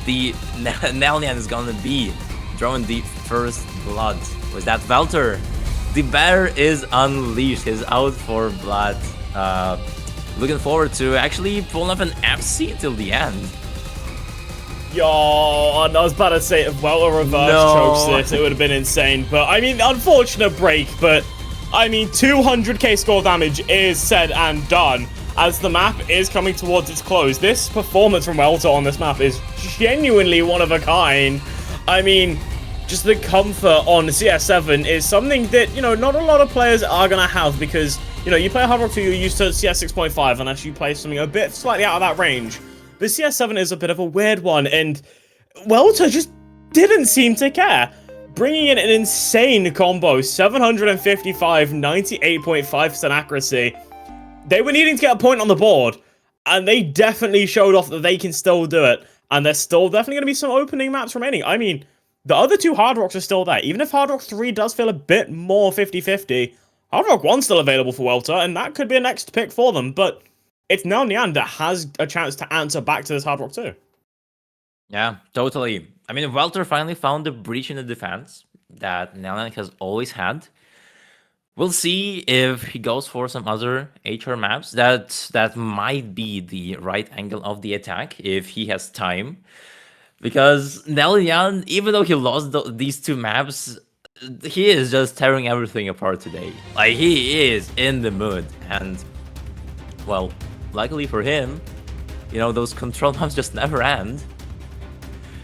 the NeliNyan is gonna be drawing the first blood. With that Welter, the bear is unleashed, he's out for blood. Looking forward to actually pulling up an FC till the end. Yo, I was about to say if Welter reverse chokes this, it would have been insane. But I mean, unfortunate break, but I mean, 200k score damage is said and done as the map is coming towards its close. This performance from Welter on this map is genuinely one of a kind. I mean, just the comfort on CS7 is something that, you know, not a lot of players are going to have because, you know, you play Hard Rock 2, you're used to CS 6.5 unless you play something a bit slightly out of that range. But CS7 is a bit of a weird one, and Welter just didn't seem to care. Bringing in an insane combo, 755, 98.5% accuracy. They were needing to get a point on the board, and they definitely showed off that they can still do it. And there's still definitely going to be some opening maps remaining. I mean, the other two Hard Rocks are still there. Even if Hard Rock 3 does feel a bit more 50-50, Hard Rock 1's still available for Welter, and that could be a next pick for them. But it's NeliNyan that has a chance to answer back to this Hard Rock 2. Yeah, totally. I mean, Welter finally found the breach in the defense that NeliNyan has always had. We'll see if he goes for some other HR maps. That might be the right angle of the attack if he has time. Because NeliNyan, even though he lost these two maps, he is just tearing everything apart today. Like, he is in the mood. And, well, luckily for him, you know, those control maps just never end.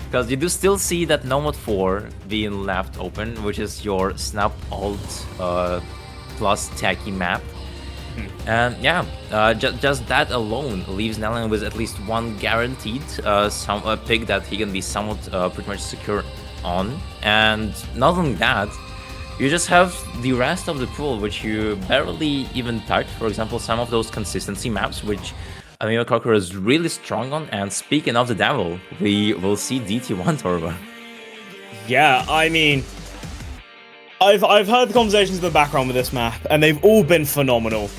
Because you do still see that Nomad 4 being left open, which is your Snap Alt plus Tacky map. And yeah, just that alone leaves NeliNyan with at least one guaranteed pick that he can be somewhat pretty much secure on. And not only that, you just have the rest of the pool, which you barely even touch. For example, some of those consistency maps, which Amigo Kokoro is really strong on. And speaking of the devil, we will see DT1 Torva. Yeah, I mean, I've heard the conversations in the background with this map, and they've all been phenomenal.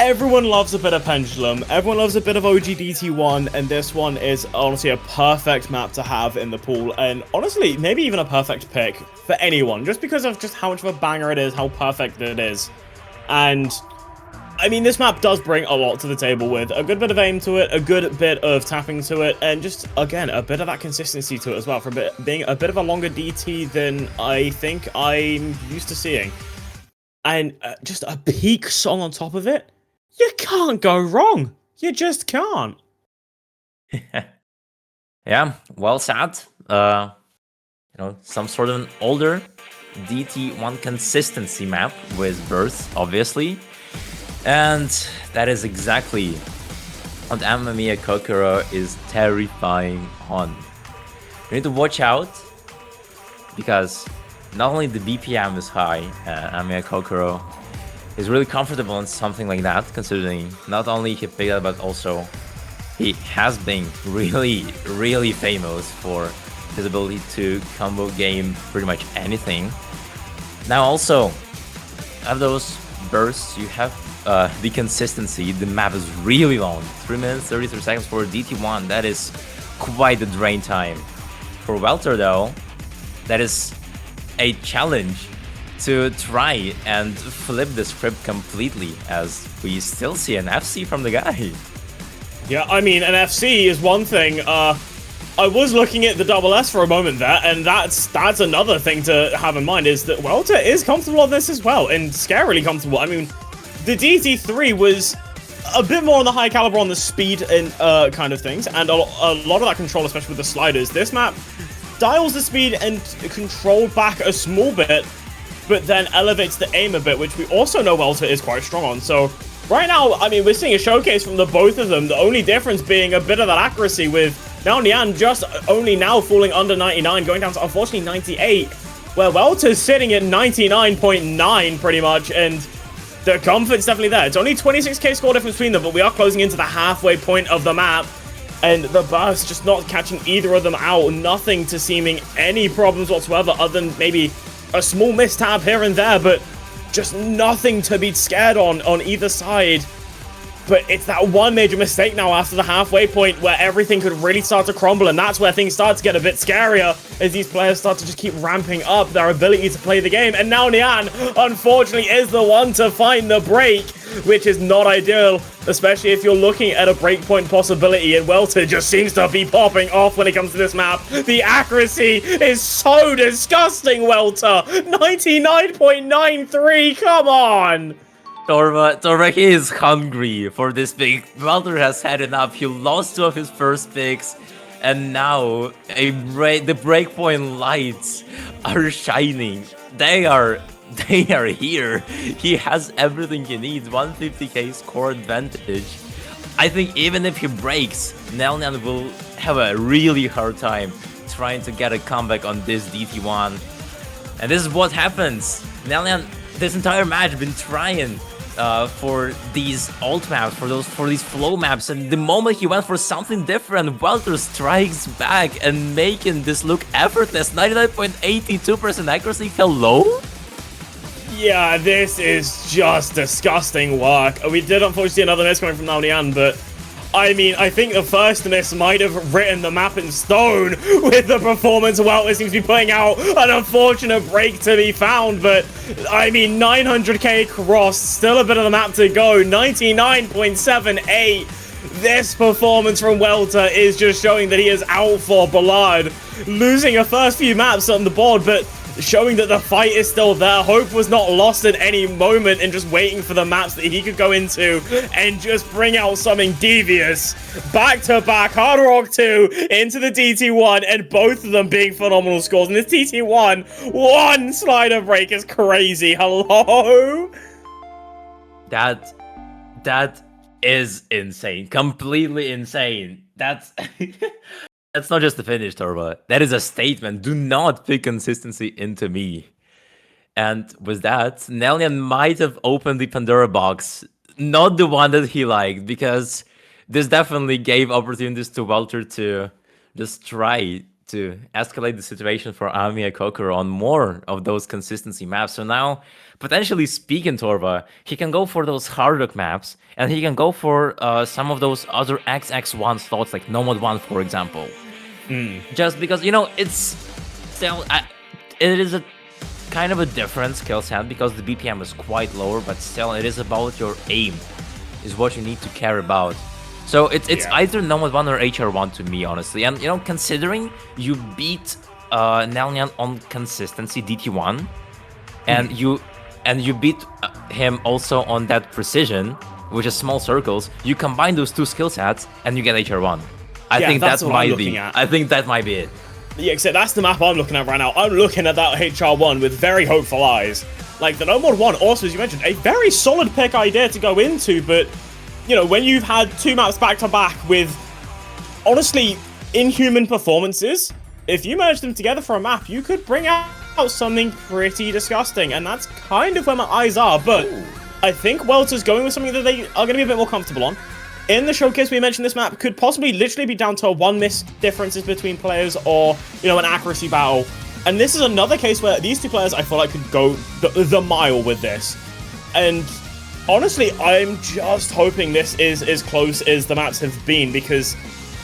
Everyone loves a bit of Pendulum, everyone loves a bit of OG DT1, and this one is honestly a perfect map to have in the pool, and honestly, maybe even a perfect pick for anyone, just because of just how much of a banger it is, how perfect it is. And I mean, this map does bring a lot to the table with a good bit of aim to it, a good bit of tapping to it, and just, again, a bit of that consistency to it as well, for being a bit of a longer DT than I think I'm used to seeing. And just a peak song on top of it, you can't go wrong. You just can't. Yeah, well said. You know, some sort of an older DT1 consistency map with Burst, obviously. And that is exactly what Amamiya Kokoro is terrifying on. You need to watch out, because not only the BPM is high, Amamiya Kokoro is really comfortable in something like that, considering not only he picked up, but also he has been really, really famous for his ability to combo game pretty much anything. Now also, have those bursts, you have the consistency. The map is really long, 3 minutes 33 seconds for DT1. That is quite the drain time. For Welter though, that is a challenge to try and flip the script completely, as we still see an FC from the guy. Yeah, I mean, an FC is one thing. I was looking at the double S for a moment there, and that's another thing to have in mind, is that Welter is comfortable on this as well, and scarily comfortable. I mean, the DT3 was a bit more on the high caliber on the speed and kind of things, and a lot of that control, especially with the sliders. This map dials the speed and control back a small bit, but then elevates the aim a bit, which we also know Welter is quite strong on. So right now, I mean, we're seeing a showcase from the both of them, the only difference being a bit of that accuracy, with NeliNyan just only now falling under 99, going down to, unfortunately, 98, where Welter's sitting at 99.9 pretty much, and the comfort's definitely there. It's only 26k score difference between them, but we are closing into the halfway point of the map, and the burst just not catching either of them out. Nothing to seeming any problems whatsoever, other than maybe a small mistab here and there, but just nothing to be scared on either side. But it's that one major mistake now after the halfway point where everything could really start to crumble, and that's where things start to get a bit scarier as these players start to just keep ramping up their ability to play the game. And now NeliNyan, unfortunately, is the one to find the break, which is not ideal, especially if you're looking at a breakpoint possibility, and Welter just seems to be popping off when it comes to this map. The accuracy is so disgusting, Welter! 99.93, come on! Torva, he is hungry for this pick. Welter has had enough. He lost 2 of his first picks, and now the breakpoint lights are shining. They are here. He has everything he needs. 150k score advantage. I think even if he breaks, NeliNyan will have a really hard time trying to get a comeback on this DT1. And this is what happens. NeliNyan, this entire match, been trying for these alt maps, for these flow maps, and the moment he went for something different, Welter strikes back and making this look effortless. 99.82% accuracy. Hello? Yeah, this is just disgusting work. We did unfortunately see another miss coming from NeliNyan, but I mean, I think the first miss might have written the map in stone with the performance Welter seems to be putting out. An unfortunate break to be found, but I mean, 900k cross, still a bit of the map to go. 99.78. This performance from Welter is just showing that he is out for blood. Losing a first few maps on the board, but showing that the fight is still there. Hope was not lost at any moment and just waiting for the maps that he could go into and just bring out something devious. Back-to-back Hard Rock 2 into the DT1, and both of them being phenomenal scores. And this DT1, one slider break is crazy. Hello? That is insane. Completely insane. That's... That's not just a finish, Torva. That is a statement. Do not pick consistency into me. And with that, NeliNyan might have opened the Pandora box. Not the one that he liked, because this definitely gave opportunities to Welter to just try to escalate the situation for Ami and Kokoro on more of those consistency maps. So now, potentially speaking, Torva, he can go for those hard rock maps, and he can go for some of those other XX1 slots, like Nomad 1, for example. Just because, you know, it's still... it is a kind of a different skill set, because the BPM is quite lower, but still, it is about your aim, is what you need to care about. So it's either Nomad 1 or HR1 to me, honestly. And, you know, considering you beat NeliNyan on consistency, DT1, and you beat him also on that precision, which is small circles, you combine those two skill sets, and you get HR1. I think that might be. I think that might be it. Yeah, except that's the map I'm looking at right now. I'm looking at that HR1 with very hopeful eyes. Like, the Nomad 1, also, as you mentioned, a very solid pick idea to go into, but, you know, when you've had two maps back-to-back with, honestly, inhuman performances, if you merge them together for a map, you could bring out something pretty disgusting, and that's kind of where my eyes are, but I think Welter's going with something that they are going to be a bit more comfortable on. In the showcase, we mentioned this map could possibly literally be down to one miss differences between players, or, you know, an accuracy battle. And this is another case where these two players, I feel like, could go the mile with this. And honestly, I'm just hoping this is as close as the maps have been, because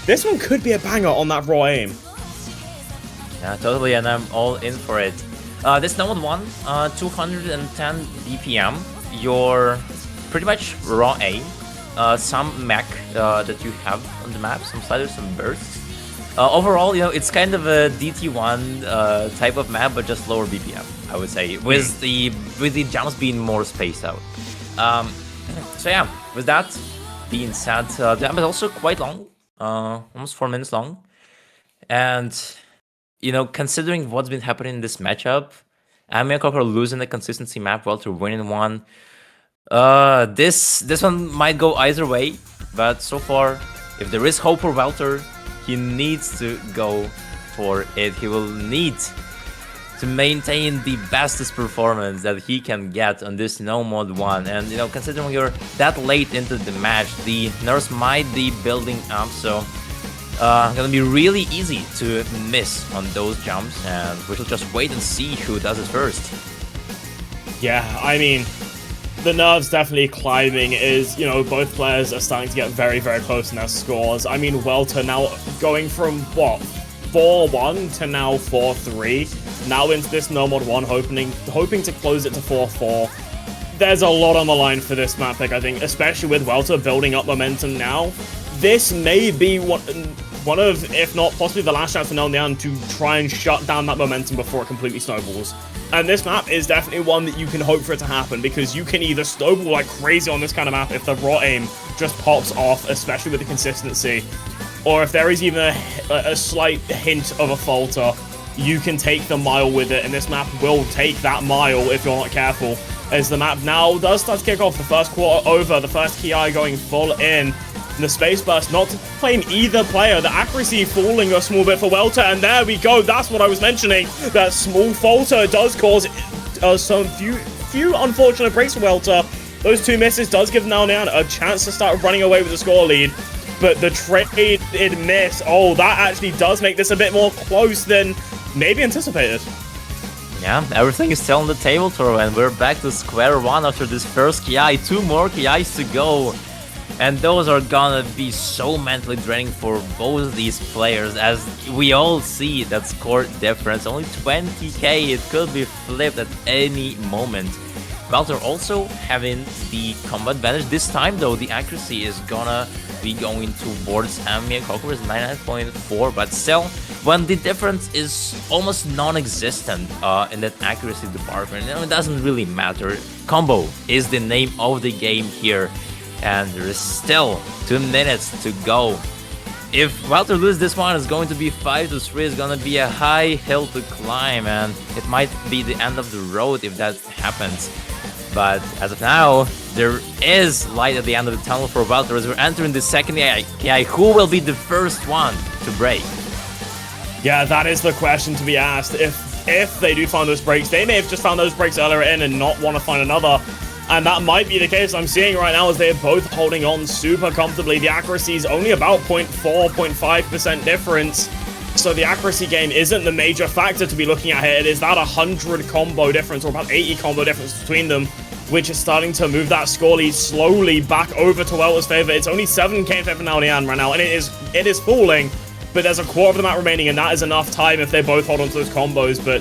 this one could be a banger on that raw aim. Yeah, totally, and I'm all in for it. This Nomad 1, 210 BPM, your pretty much raw aim. Some mech that you have on the map, some sliders, some bursts. Overall, you know, it's kind of a DT1 type of map, but just lower BPM, I would say, with the jumps being more spaced out. So yeah, with that being said, the map is also quite long, almost 4 minutes long, and you know, considering what's been happening in this matchup, Ami and Kokoro losing the consistency map, Welter winning one. This one might go either way, but so far, if there is hope for Welter, he needs to go for it. He will need to maintain the bestest performance that he can get on this Nomad 1. And, you know, considering you're that late into the match, the nerfs might be building up, so gonna be really easy to miss on those jumps, and we shall just wait and see who does it first. Yeah, I mean, the nerves definitely climbing is, you know, both players are starting to get very, very close in their scores. I mean, Welter now going from, what, 4-1 to now 4-3. Now into this Nomad 1, hoping to close it to 4-4. There's a lot on the line for this map pick, I think, especially with Welter building up momentum now. This may be one of, if not possibly the last chance for NeliNyan to try and shut down that momentum before it completely snowballs. And this map is definitely one that you can hope for it to happen, because you can either snowball like crazy on this kind of map if the raw aim just pops off, especially with the consistency, or if there is even a slight hint of a falter, you can take the mile with it, and this map will take that mile if you're not careful. As the map now does start to kick off, the first quarter over, the first KI going full in. The space burst not to claim either player, the accuracy falling a small bit for Welter, and there we go, that's what I was mentioning. That small falter does cause some few unfortunate breaks for Welter. Those 2 misses does give NeliNyan a chance to start running away with the score lead. But the traded miss, oh, that actually does make this a bit more close than maybe anticipated. Yeah, everything is still on the table, Toro, and we're back to square one after this first KI. 2 more KIs to go. And those are gonna be so mentally draining for both these players, as we all see that score difference. Only 20k, it could be flipped at any moment. Welter also having the combat advantage. This time though, the accuracy is gonna be going towards Amir Kokoro's 99.4, but still, when the difference is almost non-existent in that accuracy department, it doesn't really matter. Combo is the name of the game here, and there is still 2 minutes to go. If Welter loses this one, it's going to be 5-3. It's gonna be a high hill to climb, and it might be the end of the road if that happens. But as of now, there is light at the end of the tunnel for Welter as we're entering the second KI. Who will be the first one to break? Yeah, that is the question to be asked. If they do find those breaks, they may have just found those breaks earlier in and not want to find another. And that might be the case I'm seeing right now as they're both holding on super comfortably. The accuracy is only about 0.4, 0.5% difference. So the accuracy game isn't the major factor to be looking at here. It is that 100 combo difference, or about 80 combo difference between them, which is starting to move that score lead slowly back over to Welter's favor. It's only 7k in favor of NeliNyan right now, and it is falling, but there's a quarter of the map remaining, and that is enough time if they both hold on to those combos. But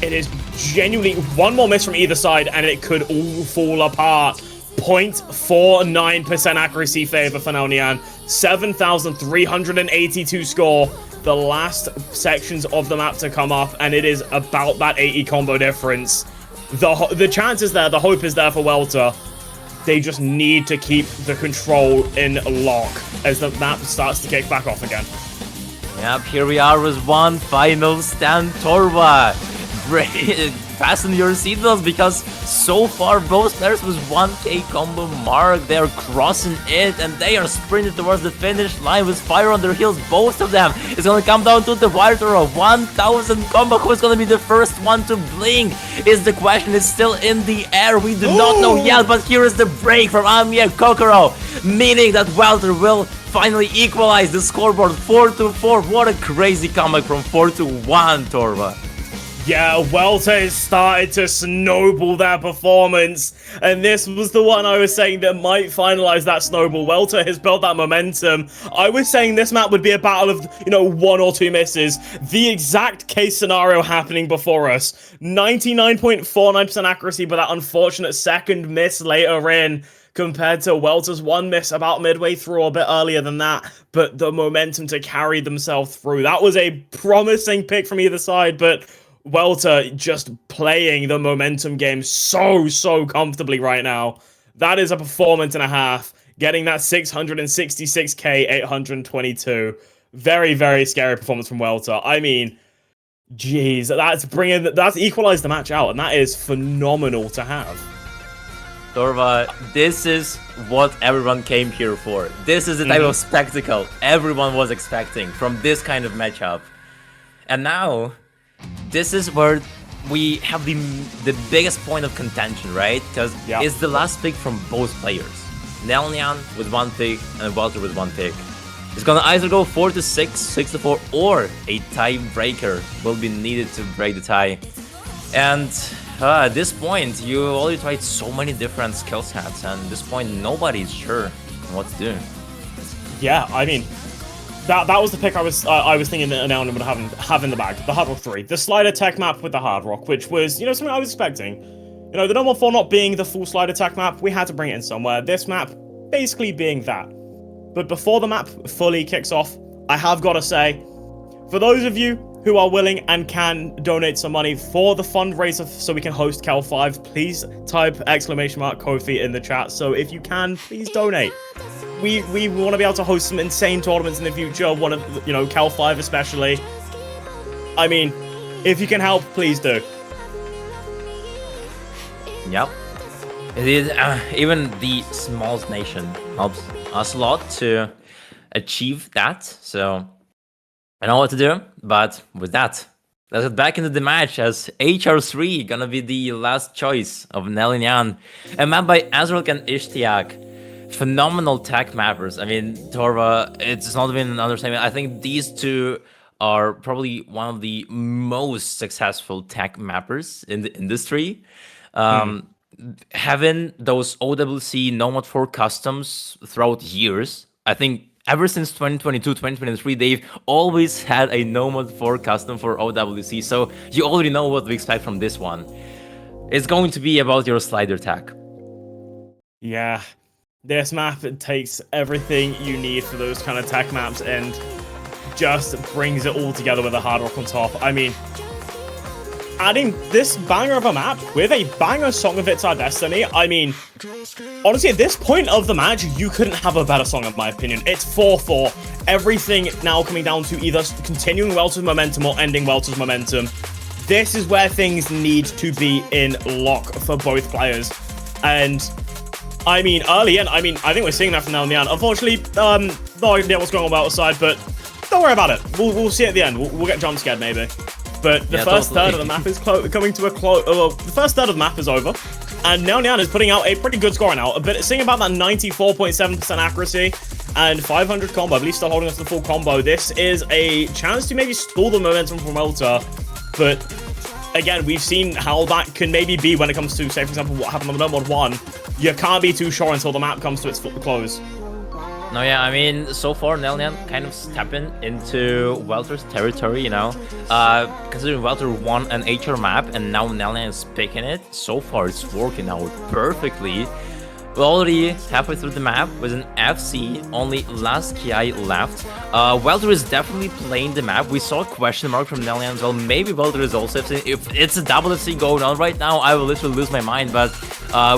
it is genuinely one more miss from either side, and it could all fall apart. 0.49% accuracy favor for NeliNyan, 7,382 score. The last sections of the map to come up, and it is about that 80 combo difference. The chance is there, the hope is there for Welter. They just need to keep the control in lock as the map starts to kick back off again. Yep, here we are with one final stand, Torva. Fasten your seatbelts, because so far both players with 1k combo mark, they are crossing it and they are sprinting towards the finish line with fire on their heels, both of them. It's gonna come down to the wire of 1000 combo. Who is gonna be the first one to blink is the question. It's still in the air, we do not know yet, but here is the break from Amir Kokoro, meaning that Welter will finally equalize the scoreboard 4-4. What a crazy comeback from 4-1, Torva. Yeah, Welter has started to snowball their performance, and this was the one I was saying that might finalize that snowball. Welter has built that momentum. I was saying this map would be a battle of, 1 or 2 misses. The exact case scenario happening before us. 99.49% accuracy, but that unfortunate second miss later in, compared to Welter's 1 miss about midway through, or a bit earlier than that, but the momentum to carry themselves through. That was a promising pick from either side, but Welter just playing the momentum game so comfortably right now. That is a performance and a half. Getting that 666k, 822. Very scary performance from Welter. I mean, jeez, that's equalized the match out, and that is phenomenal to have. Torva, this is what everyone came here for. This is the type of spectacle everyone was expecting from this kind of matchup. And now, this is where we have the biggest point of contention, right? Because it's the last pick from both players. NeliNyan with 1 pick and Welter with 1 pick. It's gonna either go 4-6, 6-4, or a tiebreaker will be needed to break the tie. And at this point, you already tried so many different skill sets, and at this point, nobody's sure what to do. Yeah, I mean, that was the pick I was thinking that NeliNyan would have in the bag. The Hard Rock 3. The slider tech map with the Hard Rock, which was, something I was expecting. The normal 4 not being the full slider tech map, we had to bring it in somewhere. This map basically being that. But before the map fully kicks off, I have got to say, for those of you who are willing and can donate some money for the fundraiser so we can host KEL 5, please type !Kofi in the chat. So if you can, please donate. we want to be able to host some insane tournaments in the future. One of, KEL 5 especially. I mean, if you can help, please do. Yep. It is, even the smallest nation helps us a lot to achieve that. So I know what to do, but with that, let's get back into the match as HR3 gonna be the last choice of NeliNyan. A map by Azrael and Ishtiak. Phenomenal tech mappers. I mean, Torva, it's not even an understatement. I think these two are probably one of the most successful tech mappers in the industry. Having those OWC Nomad 4 customs throughout years, I think ever since 2022, 2023, they've always had a Nomad 4 custom for OWC, so you already know what we expect from this one. It's going to be about your slider tech. Yeah, this map takes everything you need for those kind of tech maps and just brings it all together with a hard rock on top. I mean, adding this banger of a map with a banger song of It's Our Destiny, I mean, honestly, at this point of the match, you couldn't have a better song, in my opinion. It's 4-4. Everything now coming down to either continuing Welter's momentum or ending Welter's momentum. This is where things need to be in lock for both players. And, I mean, early in, I think we're seeing that from NeliNyan. Unfortunately, no idea what's going on outside, but don't worry about it. We'll see at the end. We'll get jump scared, maybe. But the first third of the map is coming to a close. The first third of the map is over, and NeliNyan is putting out a pretty good score now. But seeing about that 94.7% accuracy and 500 combo, I believe still holding us the full combo. This is a chance to maybe stall the momentum from Welter. But again, we've seen how that can maybe be when it comes to, say, for example, what happened on the Mod 1. You can't be too sure until the map comes to its close. No, yeah, I mean, so far, NeliNyan kind of stepping into Welter's territory, you know. Considering Welter won an HR map, and now NeliNyan is picking it, so far it's working out perfectly. We're already halfway through the map with an FC, only last KI left. Welter is definitely playing the map. We saw a question mark from NeliNyan as well. Maybe Welter is also FC. If it's a double FC going on right now, I will literally lose my mind, but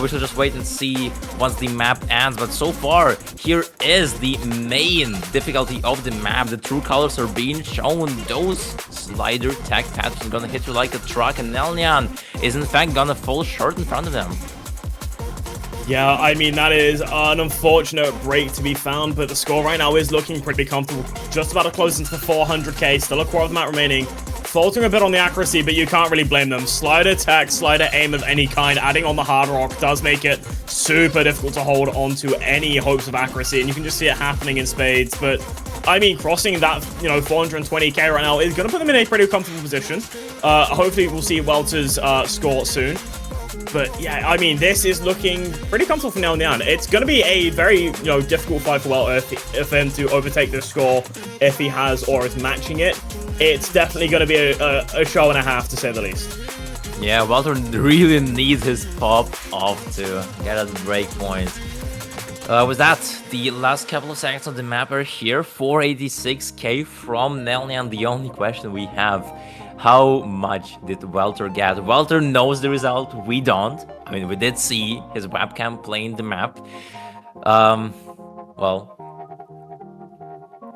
we should just wait and see once the map ends. But so far, here is the main difficulty of the map. The true colors are being shown. Those slider tech patterns are gonna hit you like a truck, and NeliNyan is in fact gonna fall short in front of them. Yeah, I mean, that is an unfortunate break to be found, but the score right now is looking pretty comfortable. Just about to close into the 400k, still a quarter of the map remaining. Faltering a bit on the accuracy, but you can't really blame them. Slider tech, slider aim of any kind, adding on the hard rock does make it super difficult to hold on to any hopes of accuracy, and you can just see it happening in spades. But, I mean, crossing that, 420k right now is going to put them in a pretty comfortable position. Hopefully, we'll see Welter's score soon. But yeah, I mean, this is looking pretty comfortable for NeliNyan. It's going to be a very, difficult fight for Welter if him to overtake this score, if he has or is matching it. It's definitely going to be a show and a half, to say the least. Yeah, Welter really needs his pop off to get at the break point. With that, the last couple of seconds of the map are here. 486k from NeliNyan. The only question we have: how much did Welter get? Welter knows the result, we don't. I mean, we did see his webcam playing the map. Well,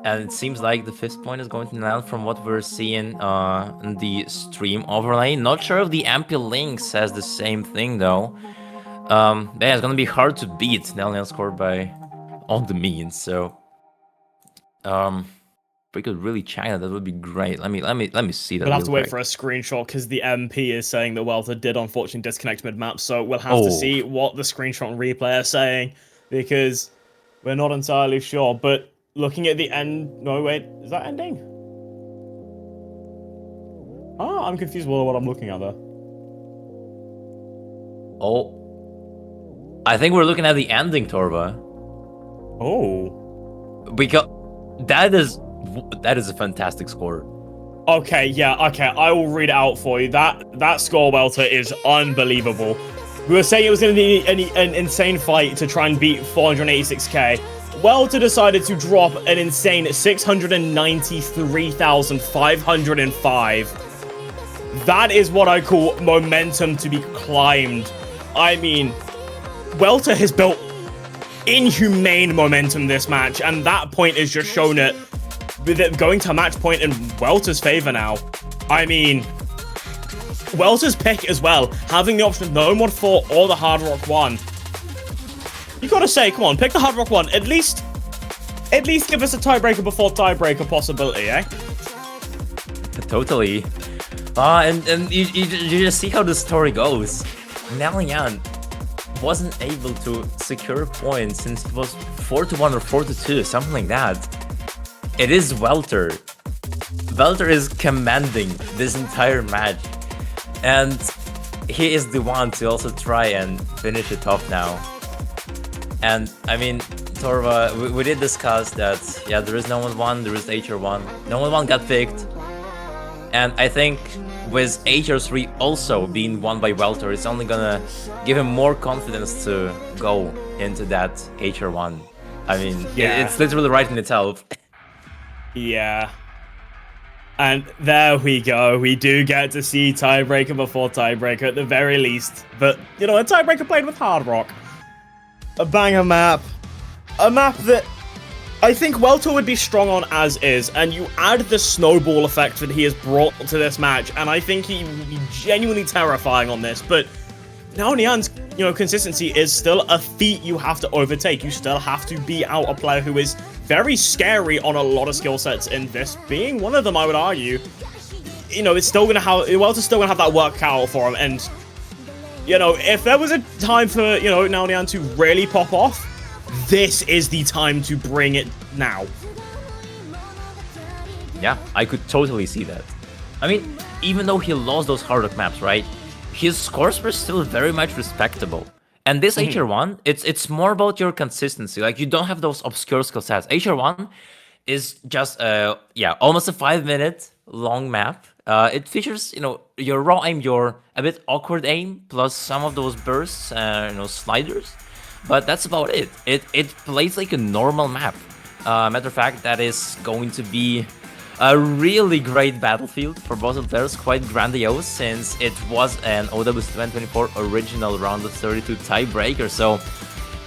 and it seems like the 5th point is going to NeliNyan from what we're seeing in the stream overlay. Not sure if the MP link says the same thing though. Yeah, it's gonna be hard to beat NeliNyan's score by all the means, so if we could really check that would be great. Let me see that. We'll have to wait for a screenshot because the MP is saying that Welter did unfortunately disconnect mid-map, so we'll have to see what the screenshot and replay are saying, because we're not entirely sure. But looking at the end, no wait, is that ending? Oh, I'm confused with what I'm looking at there. Oh, I think we're looking at the ending, Torva. Oh, because that is a fantastic score. Okay, yeah, okay, I will read it out for you. That score, Welter, is unbelievable. We were saying it was going to be an insane fight to try and beat 486k. Welter decided to drop an insane 693,505. That is what I call momentum to be climbed. I mean, Welter has built inhumane momentum this match, and that point is just shown it with it going to match point in Welter's favor now. I mean, Welter's pick as well, having the option of no mod 4 or the Hard Rock 1. You gotta say, come on, pick the Hard Rock 1. At least give us a tiebreaker before tiebreaker possibility, eh? Totally. And you just see how the story goes. NeliNyan wasn't able to secure points since it was 4-1 or 4-2, something like that. It is Welter. Welter is commanding this entire match. And he is the one to also try and finish it off now. And I mean, Torva, we did discuss that, yeah, there is no 1-1, there is HR1. No 1-1 got picked. And I think with HR3 also being won by Welter, it's only gonna give him more confidence to go into that HR1. I mean, yeah, it's literally writing itself. Yeah. And there we go. We do get to see tiebreaker before tiebreaker at the very least. But, you know, a tiebreaker played with Hard Rock. A banger map. A map that I think Welter would be strong on as is, and you add the snowball effect that he has brought to this match, and I think he would be genuinely terrifying on this. But NeliNyan's, you know, consistency is still a feat you have to overtake. You still have to beat out a player who is very scary on a lot of skill sets, and this being one of them, I would argue. You know, it's still gonna have Welter's still gonna have that work out for him, and you know, if there was a time for, you know, NeliNyan to really pop off, this is the time to bring it now. Yeah, I could totally see that. I mean, even though he lost those Hard Rock maps, right? His scores were still very much respectable. And this HR1, it's more about your consistency. Like, you don't have those obscure skill sets. HR1 is just, yeah, almost a 5-minute long map. It features, you know, your raw aim, your a bit awkward aim, plus some of those bursts, you know, sliders. But that's about it. It plays like a normal map. Matter of fact, that is going to be a really great battlefield for both of players, quite grandiose, since it was an OWC 2024 original round of 32 tiebreaker. So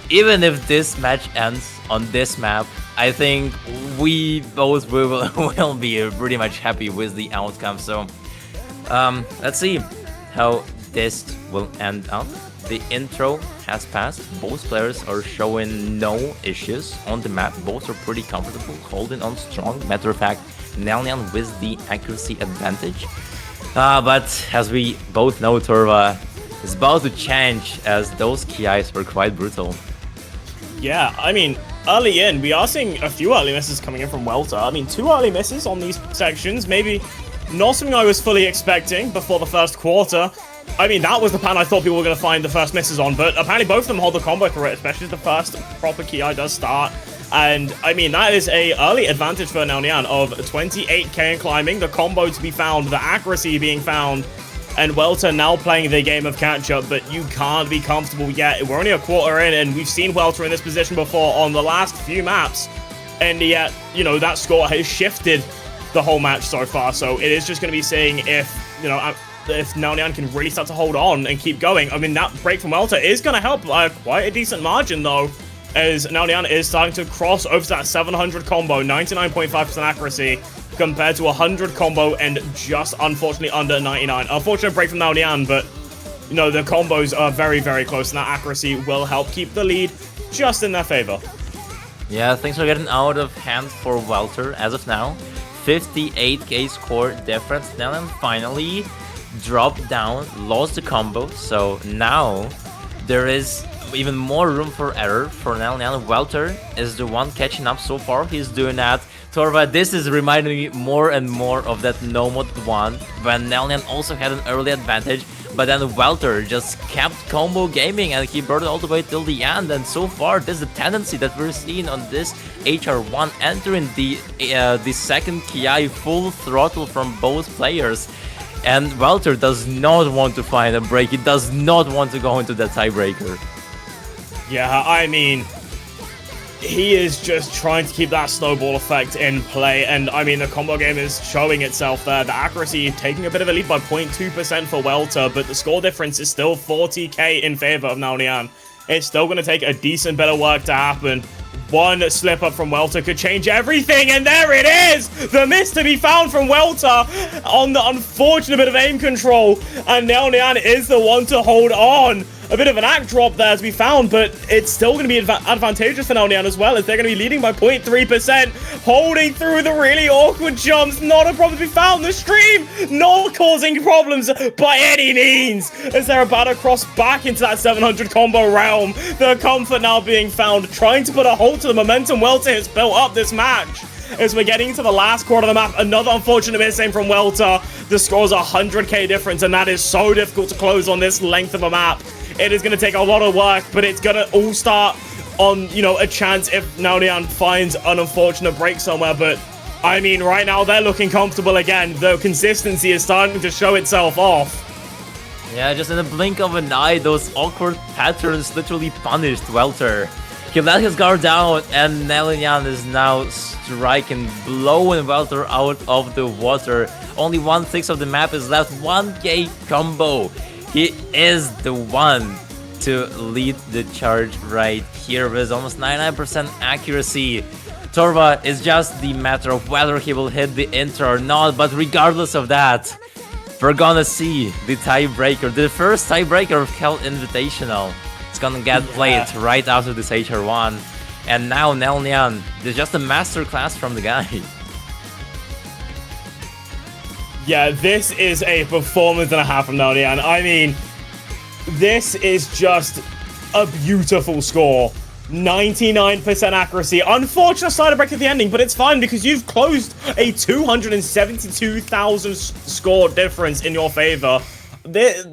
even if this match ends on this map, I think we both will be pretty much happy with the outcome. So let's see how this will end up. The intro has passed. Both players are showing no issues on the map. Both are pretty comfortable, holding on strong. Matter of fact, NeliNyan with the accuracy advantage. But as we both know, Torva is about to change, as those KIs were quite brutal. Yeah, I mean, early in, we are seeing a few early misses coming in from Welter. I mean, 2 early misses on these sections. Maybe not something I was fully expecting before the first quarter. I mean, that was the pan I thought people were going to find the first misses on, but apparently both of them hold the combo through it, especially if the first proper KI does start. And, I mean, that is a early advantage for NeliNyan of 28k in climbing, the combo to be found, the accuracy being found, and Welter now playing the game of catch-up, but you can't be comfortable yet. We're only a quarter in, and we've seen Welter in this position before on the last few maps, and yet, you know, that score has shifted the whole match so far, so it is just going to be seeing if, you know, if NeliNyan can really start to hold on and keep going. I mean, that break from Welter is going to help by quite a decent margin, though, as NeliNyan is starting to cross over to that 700 combo, 99.5% accuracy, compared to 100 combo and just, unfortunately, under 99. Unfortunate break from NeliNyan, but, you know, the combos are very, very close, and that accuracy will help keep the lead just in their favor. Yeah, things are getting out of hand for Welter as of now. 58k score difference. NeliNyan finally dropped down, lost the combo, so now there is even more room for error for NeliNyan. Welter is the one catching up so far. He's doing that. Torva, this is reminding me more and more of that No Mod 1, when NeliNyan also had an early advantage, but then Welter just kept combo gaming and he brought it all the way till the end. And so far, this is the tendency that we're seeing on this HR1, entering the second KI full throttle from both players. And Welter does not want to find a break. He does not want to go into that tiebreaker. Yeah, I mean, he is just trying to keep that snowball effect in play, and I mean, the combo game is showing itself there. The accuracy taking a bit of a lead by 0.2% for Welter, but the score difference is still 40k in favor of NeliNyan. It's still going to take a decent bit of work to happen. One slip up from Welter could change everything, and there it is! The miss to be found from Welter on the unfortunate bit of aim control, and NeliNyan is the one to hold on. A bit of an act drop there to be found, but it's still going to be advantageous for NeliNyan as well, as they're going to be leading by 0.3%, holding through the really awkward jumps. Not a problem to be found. The stream not causing problems by any means, as they're about to cross back into that 700 combo realm. The comfort now being found, trying to put a halt to the momentum Welter has built up this match. As we're getting to the last quarter of the map, another unfortunate miss aim from Welter. The score's 100k difference, and that is so difficult to close on this length of a map. It is going to take a lot of work, but it's going to all start on, you know, a chance if NeliNyan finds an unfortunate break somewhere. But, I mean, right now they're looking comfortable again. The consistency is starting to show itself off. Yeah, just in a blink of an eye, those awkward patterns literally punished Welter. He let his guard down, and NeliNyan is now striking, blowing Welter out of the water. Only 1/6 of the map is left. 1k combo. He is the one to lead the charge right here with almost 99% accuracy. Torva is just the matter of whether he will hit the intro or not, but regardless of that, we're gonna see the tiebreaker, the first tiebreaker of KEL Invitational. It's gonna get played right after this HR1, and now NeliNyan, there's just a masterclass from the guy. Yeah, this is a performance and a half from NeliNyan. I mean, this is just a beautiful score. 99% accuracy. Unfortunate slider break at the ending, but it's fine because you've closed a 272,000 score difference in your favor.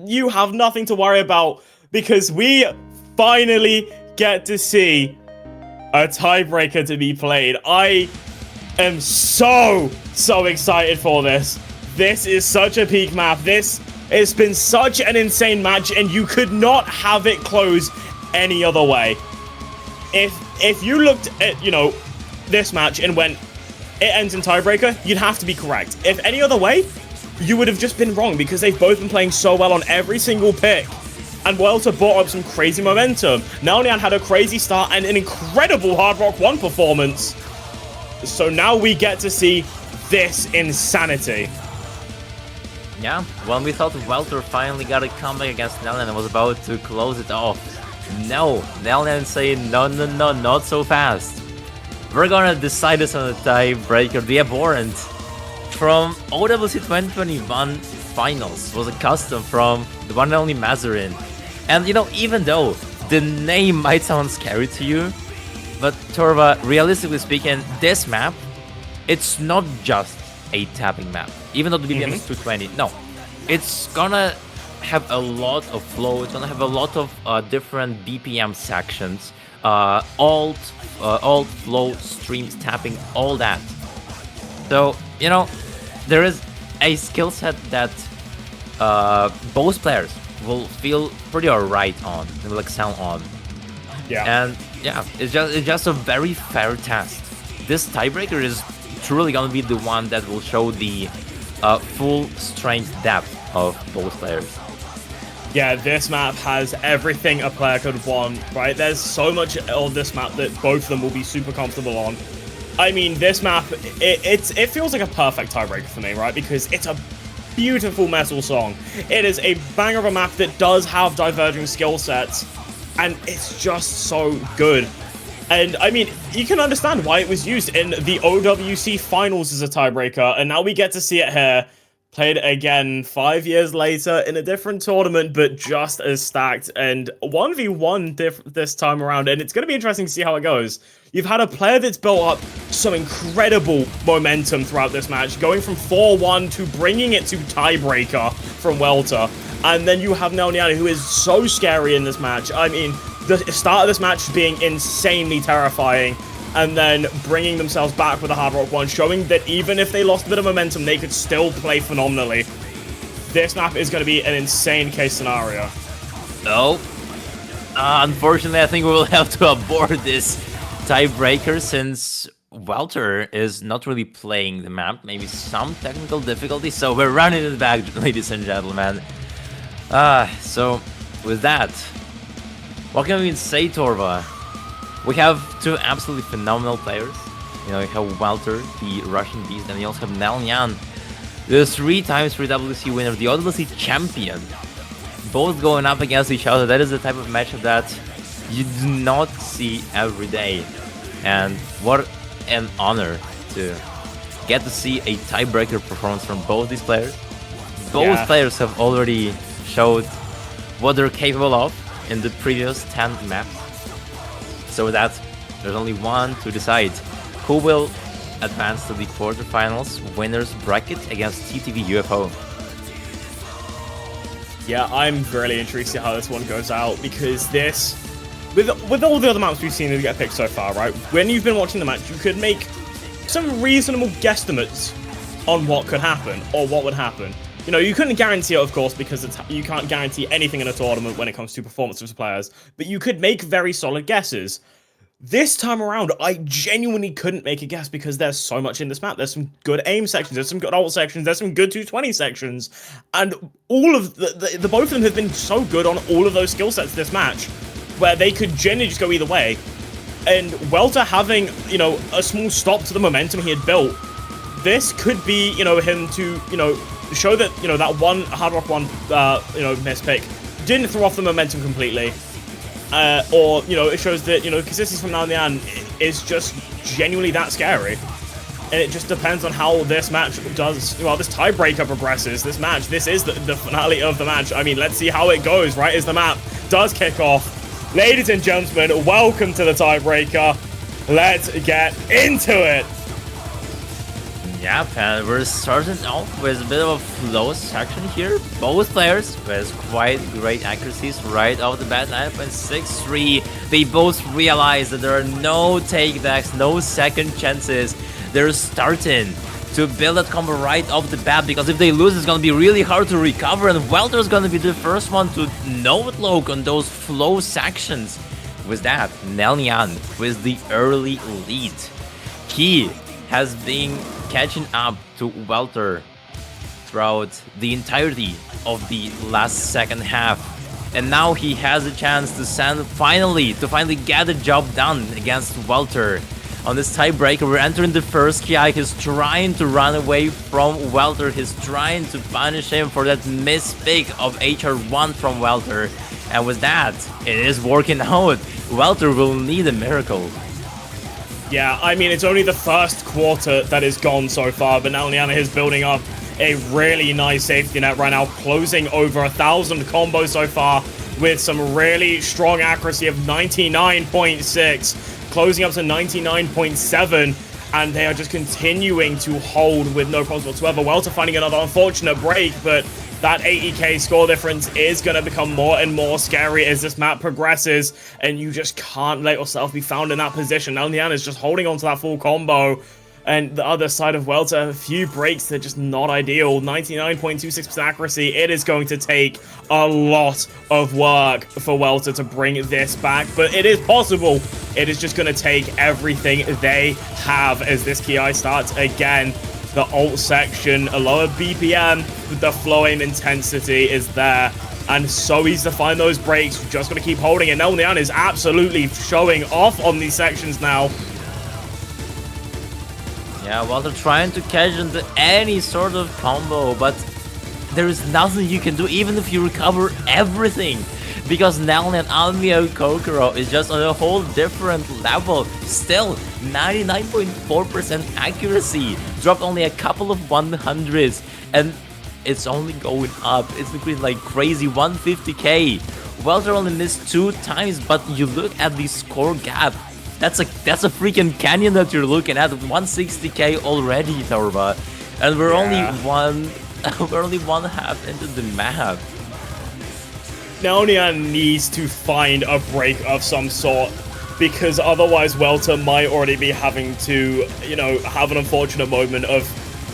You have nothing to worry about because we finally get to see a tiebreaker to be played. I am so excited for this. This is such a peak map. It's been such an insane match, and you could not have it close any other way. If you looked at, you know, this match and went, it ends in tiebreaker, you'd have to be correct. If any other way, you would have just been wrong because they've both been playing so well on every single pick. And Welter brought up some crazy momentum. NeliNyan had a crazy start and an incredible Hard Rock 1 performance. So now we get to see this insanity. Yeah, when we thought Welter finally got a comeback against NeliNyan and was about to close it off, no, NeliNyan saying no, not so fast. We're gonna decide this on the tiebreaker. The abhorrent from OWC 2021 finals was a custom from the one and only Mazarin. And you know, even though the name might sound scary to you, but Torva, realistically speaking, this map, it's not just a tapping map. Even though the BPM is 220, no. It's gonna have a lot of flow, it's gonna have a lot of different BPM sections, alt, flow, streams, tapping, all that. So, you know, there is a skill set that both players will feel pretty alright on, they will excel on. Yeah. And yeah, it's just a very fair test. This tiebreaker is truly gonna be the one that will show the full strength depth of both players. Yeah, this map has everything a player could want, right? There's so much on this map that both of them will be super comfortable on. I mean, this map, it feels like a perfect tiebreaker for me, right? Because it's a beautiful metal song. It is a banger of a map that does have diverging skill sets, and it's just so good. And, I mean, you can understand why it was used in the OWC finals as a tiebreaker, and now we get to see it here, played again 5 years later in a different tournament, but just as stacked, and 1v1 this time around, and it's going to be interesting to see how it goes. You've had a player that's built up some incredible momentum throughout this match, going from 4-1 to bringing it to tiebreaker from Welter, and then you have NeliNyan, who is so scary in this match. I mean, the start of this match being insanely terrifying, and then bringing themselves back with a Hard Rock 1, showing that even if they lost a bit of momentum, they could still play phenomenally. This map is going to be an insane case scenario. Oh, unfortunately, I think we will have to abort this tiebreaker since Welter is not really playing the map. Maybe some technical difficulty, so we're running it back, ladies and gentlemen. So with that, What can we even say, Torva? We have two absolutely phenomenal players. You know, you have Welter, the Russian beast, and you also have NeliNyan, the 3 times 3 WC winner, the WC champion. Both going up against each other. That is the type of matchup that you do not see every day. And what an honor to get to see a tiebreaker performance from both these players. Both players have already showed what they're capable of in the previous 10 maps. So with that, there's only one to decide who will advance to the quarterfinals winners bracket against TTV UFO. Yeah, I'm really intrigued to see how this one goes out, because this, with all the other maps we've seen that get picked so far, right? When you've been watching the match, you could make some reasonable guesstimates on what could happen or what would happen. You know, you couldn't guarantee it, of course, because you can't guarantee anything in a tournament when it comes to performance of players, but you could make very solid guesses. This time around, I genuinely couldn't make a guess because there's so much in this map. There's some good aim sections, there's some good ult sections, there's some good 220 sections, and all of the both of them have been so good on all of those skill sets this match, where they could genuinely just go either way. And Welter having, you know, a small stop to the momentum he had built, this could be, you know, him to, you know, show that, you know, that one Hard Rock 1, you know, mispick didn't throw off the momentum completely. Or, you know, it shows that, you know, consistency from NeliNyan is just genuinely that scary. And it just depends on how this match does, well, this tiebreaker progresses. This match, this is the finale of the match. I mean, let's see how it goes, right, as the map does kick off. Ladies and gentlemen, welcome to the tiebreaker. Let's get into it. Yeah, and we're starting off with a bit of a flow section here. Both players with quite great accuracies right off the bat. 9.63. They both realize that there are no takebacks, no second chances. They're starting to build that combo right off the bat, because if they lose, it's gonna be really hard to recover, and Welter's gonna be the first one to no-look on those flow sections. With that, NeliNyan with the early lead. Key has been catching up to Welter throughout the entirety of the last second half, and now he has a chance to finally get the job done against Welter. On this tiebreaker, we're entering the first KI. He's trying to run away from Welter. He's trying to punish him for that mispick of HR1 from Welter. And with that, it is working out. Welter will need a miracle. Yeah, I mean, it's only the first quarter that is gone so far, but NeliNyan is building up a really nice safety net right now, closing over 1,000 combos so far with some really strong accuracy of 99.6, closing up to 99.7, and they are just continuing to hold with no problems whatsoever. Welter finding another unfortunate break, but that 80k score difference is going to become more and more scary as this map progresses, and you just can't let yourself be found in that position. NeliNyan is just holding on to that full combo, and the other side of Welter, a few breaks that are just not ideal. 99.26% accuracy. It is going to take a lot of work for Welter to bring this back, but it is possible. It is just going to take everything they have as this KI starts again. The ult section, a lower BPM, with the flow aim intensity is there, and so easy to find those breaks. You're just going to keep holding it. NeliNyan is absolutely showing off on these sections now. Yeah, well, they're trying to catch into any sort of combo, but there is nothing you can do, even if you recover everything, because NeliNyan Almia Kokoro is just on a whole different level. Still, 99.4% accuracy, dropped only a couple of 100s, and it's only going up. It's increasing like crazy. 150k. Welter only missed 2 times, but you look at the score gap. That's a freaking canyon that you're looking at. 160k already, Torva, and we're only one half into the map. NeliNyan needs to find a break of some sort, because otherwise Welter might already be having to, you know, have an unfortunate moment of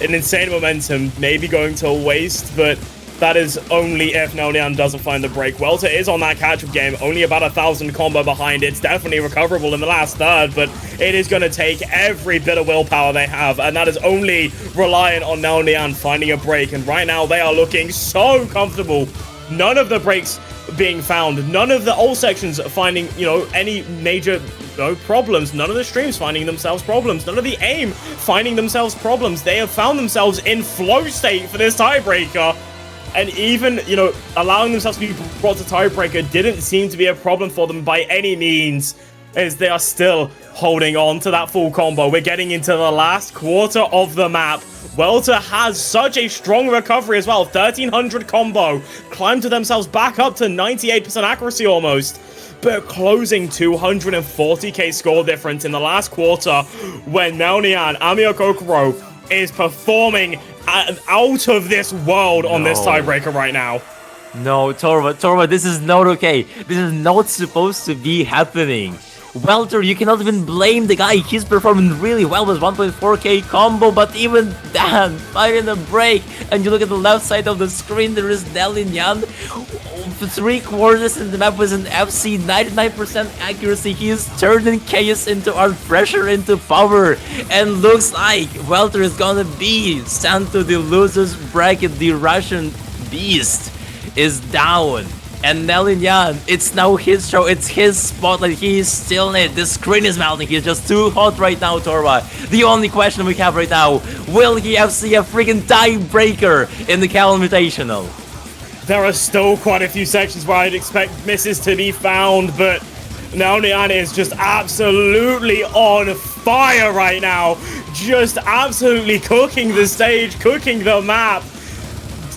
an insane momentum, maybe going to waste, but that is only if NeliNyan doesn't find the break. Welter is on that catch-up game, only about 1,000 combo behind. It's definitely recoverable in the last third, but it is going to take every bit of willpower they have, and that is only reliant on NeliNyan finding a break, and right now they are looking so comfortable. None of the breaks being found. None of the old sections are finding, any major problems. None of the streams finding themselves problems. None of the aim finding themselves problems. They have found themselves in flow state for this tiebreaker. And even, allowing themselves to be brought to tiebreaker didn't seem to be a problem for them by any means, as they are still holding on to that full combo. We're getting into the last quarter of the map. Welter has such a strong recovery as well. 1300 combo. Climbed to themselves back up to 98% accuracy almost. But closing 240k score difference in the last quarter when NeliNyan, Amir Kokoro, is performing out of this world on this tiebreaker right now. No, Torva, this is not okay. This is not supposed to be happening. Welter, you cannot even blame the guy. He's performing really well with 1.4k combo, but even then, finding the break. And you look at the left side of the screen, there is NeliNyan. 3 quarters in the map with an FC, 99% accuracy. He is turning chaos into art, pressure into power. And looks like Welter is gonna be sent to the losers bracket. The Russian beast is down. And NeliNyan, it's now his show, it's his spotlight, he is still in it. The screen is melting, he's just too hot right now, Torva. The only question we have right now, will he see a freaking tiebreaker in the KEL Invitational? There are still quite a few sections where I'd expect misses to be found, but NeliNyan is just absolutely on fire right now. Just absolutely cooking the stage, cooking the map.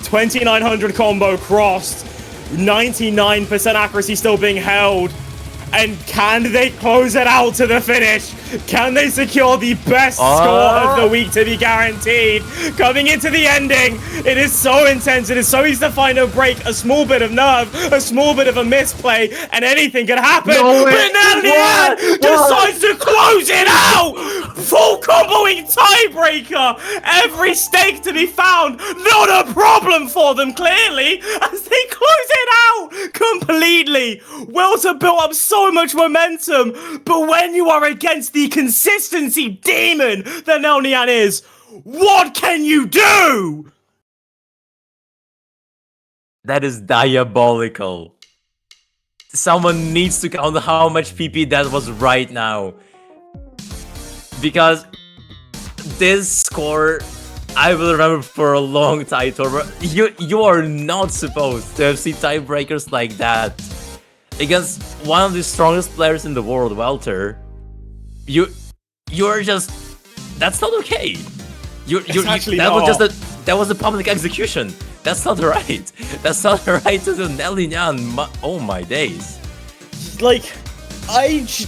2900 combo crossed. 99% accuracy still being held. And can they close it out to the finish? Can they secure the best score of the week to be guaranteed? Coming into the ending, it is so intense. It is so easy to find a break, a small bit of nerve, a small bit of a misplay, and anything can happen. But NeliNyan decides to close it out! Full comboing tiebreaker! Every stake to be found, not a problem for them, clearly, as they close it out completely. Welter built up so much momentum, but when you are against the consistency demon that NeliNyan is, what can you do? That is diabolical. Someone needs to count how much PP that was right now. Because this score, I will remember for a long time, Torva. You are not supposed to have seen tiebreakers like that. Against one of the strongest players in the world, Welter. You're just... That's not okay. That was a public execution. That's not right. That's not right to do, NeliNyan. Oh my days. Like,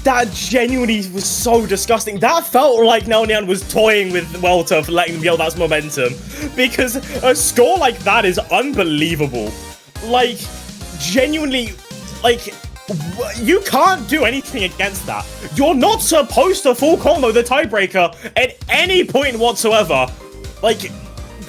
that genuinely was so disgusting. That felt like NeliNyan was toying with Welter for letting them build that momentum. Because a score like that is unbelievable. Like, genuinely, like, you can't do anything against that. You're not supposed to full combo the tiebreaker at any point whatsoever. Like,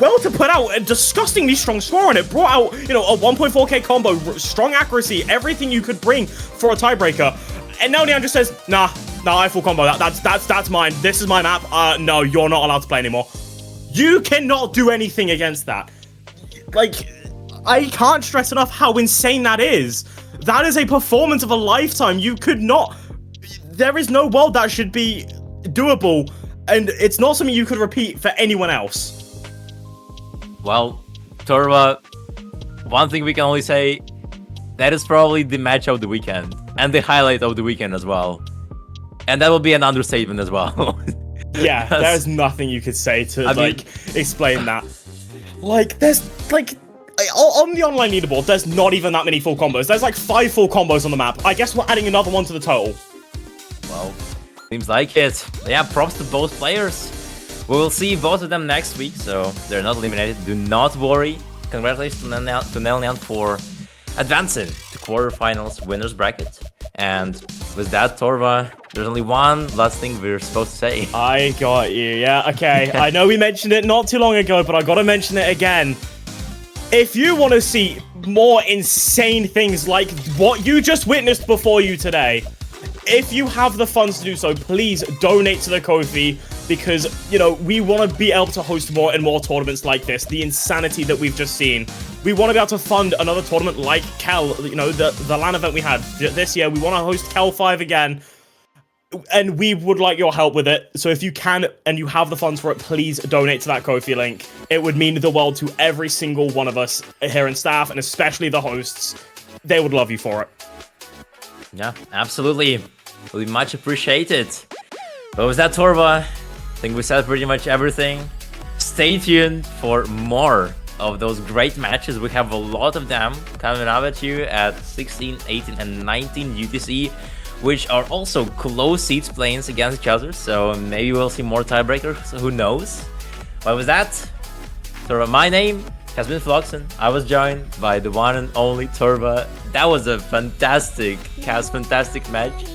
Welter put out a disgustingly strong score on it. Brought out, a 1.4k combo, strong accuracy, everything you could bring for a tiebreaker. And NeliNyan just says, nah, I full combo. That's mine. This is my map. No, you're not allowed to play anymore. You cannot do anything against that. Like, I can't stress enough how insane that is. That is a performance of a lifetime. You could not... There is no world that should be doable, and it's not something you could repeat for anyone else. Well, Torva, one thing we can only say, that is probably the match of the weekend, and the highlight of the weekend as well. And that will be an understatement as well. Yeah, there's nothing you could say to, explain that. Like, there's, on the online leaderboard, there's not even that many full combos. There's 5 full combos on the map. I guess we're adding another one to the total. Well, seems like it. Yeah, props to both players. We will see both of them next week, so they're not eliminated. Do not worry. Congratulations to NeliNyan for advancing to quarterfinals winners bracket. And with that, Torva, there's only one last thing we're supposed to say. I got you, yeah, okay. I know we mentioned it not too long ago, but I gotta mention it again. If you want to see more insane things like what you just witnessed before you today, if you have the funds to do so, please donate to the Ko-fi, because, we want to be able to host more and more tournaments like this. The insanity that we've just seen. We want to be able to fund another tournament like KEL, you know, the LAN event we had this year. We want to host KEL 5 again. And we would like your help with it. So if you can and you have the funds for it, please donate to that Ko-fi link. It would mean the world to every single one of us here in staff, and especially the hosts. They would love you for it. Yeah, absolutely. We much appreciate it. But with that, Torva, I think we said pretty much everything. Stay tuned for more of those great matches. We have a lot of them coming up at you at 16, 18, and 19 UTC, which are also close seats playing against each other. So maybe we'll see more tiebreakers. Who knows? But with that, Torva, my name has been Filoxen. I was joined by the one and only Torva. That was a fantastic cast, fantastic match.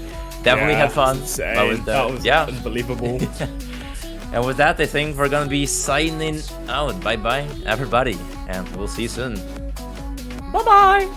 Definitely had fun. That was unbelievable. And with that, I think we're gonna be signing out. Bye bye, everybody, and we'll see you soon. Bye bye.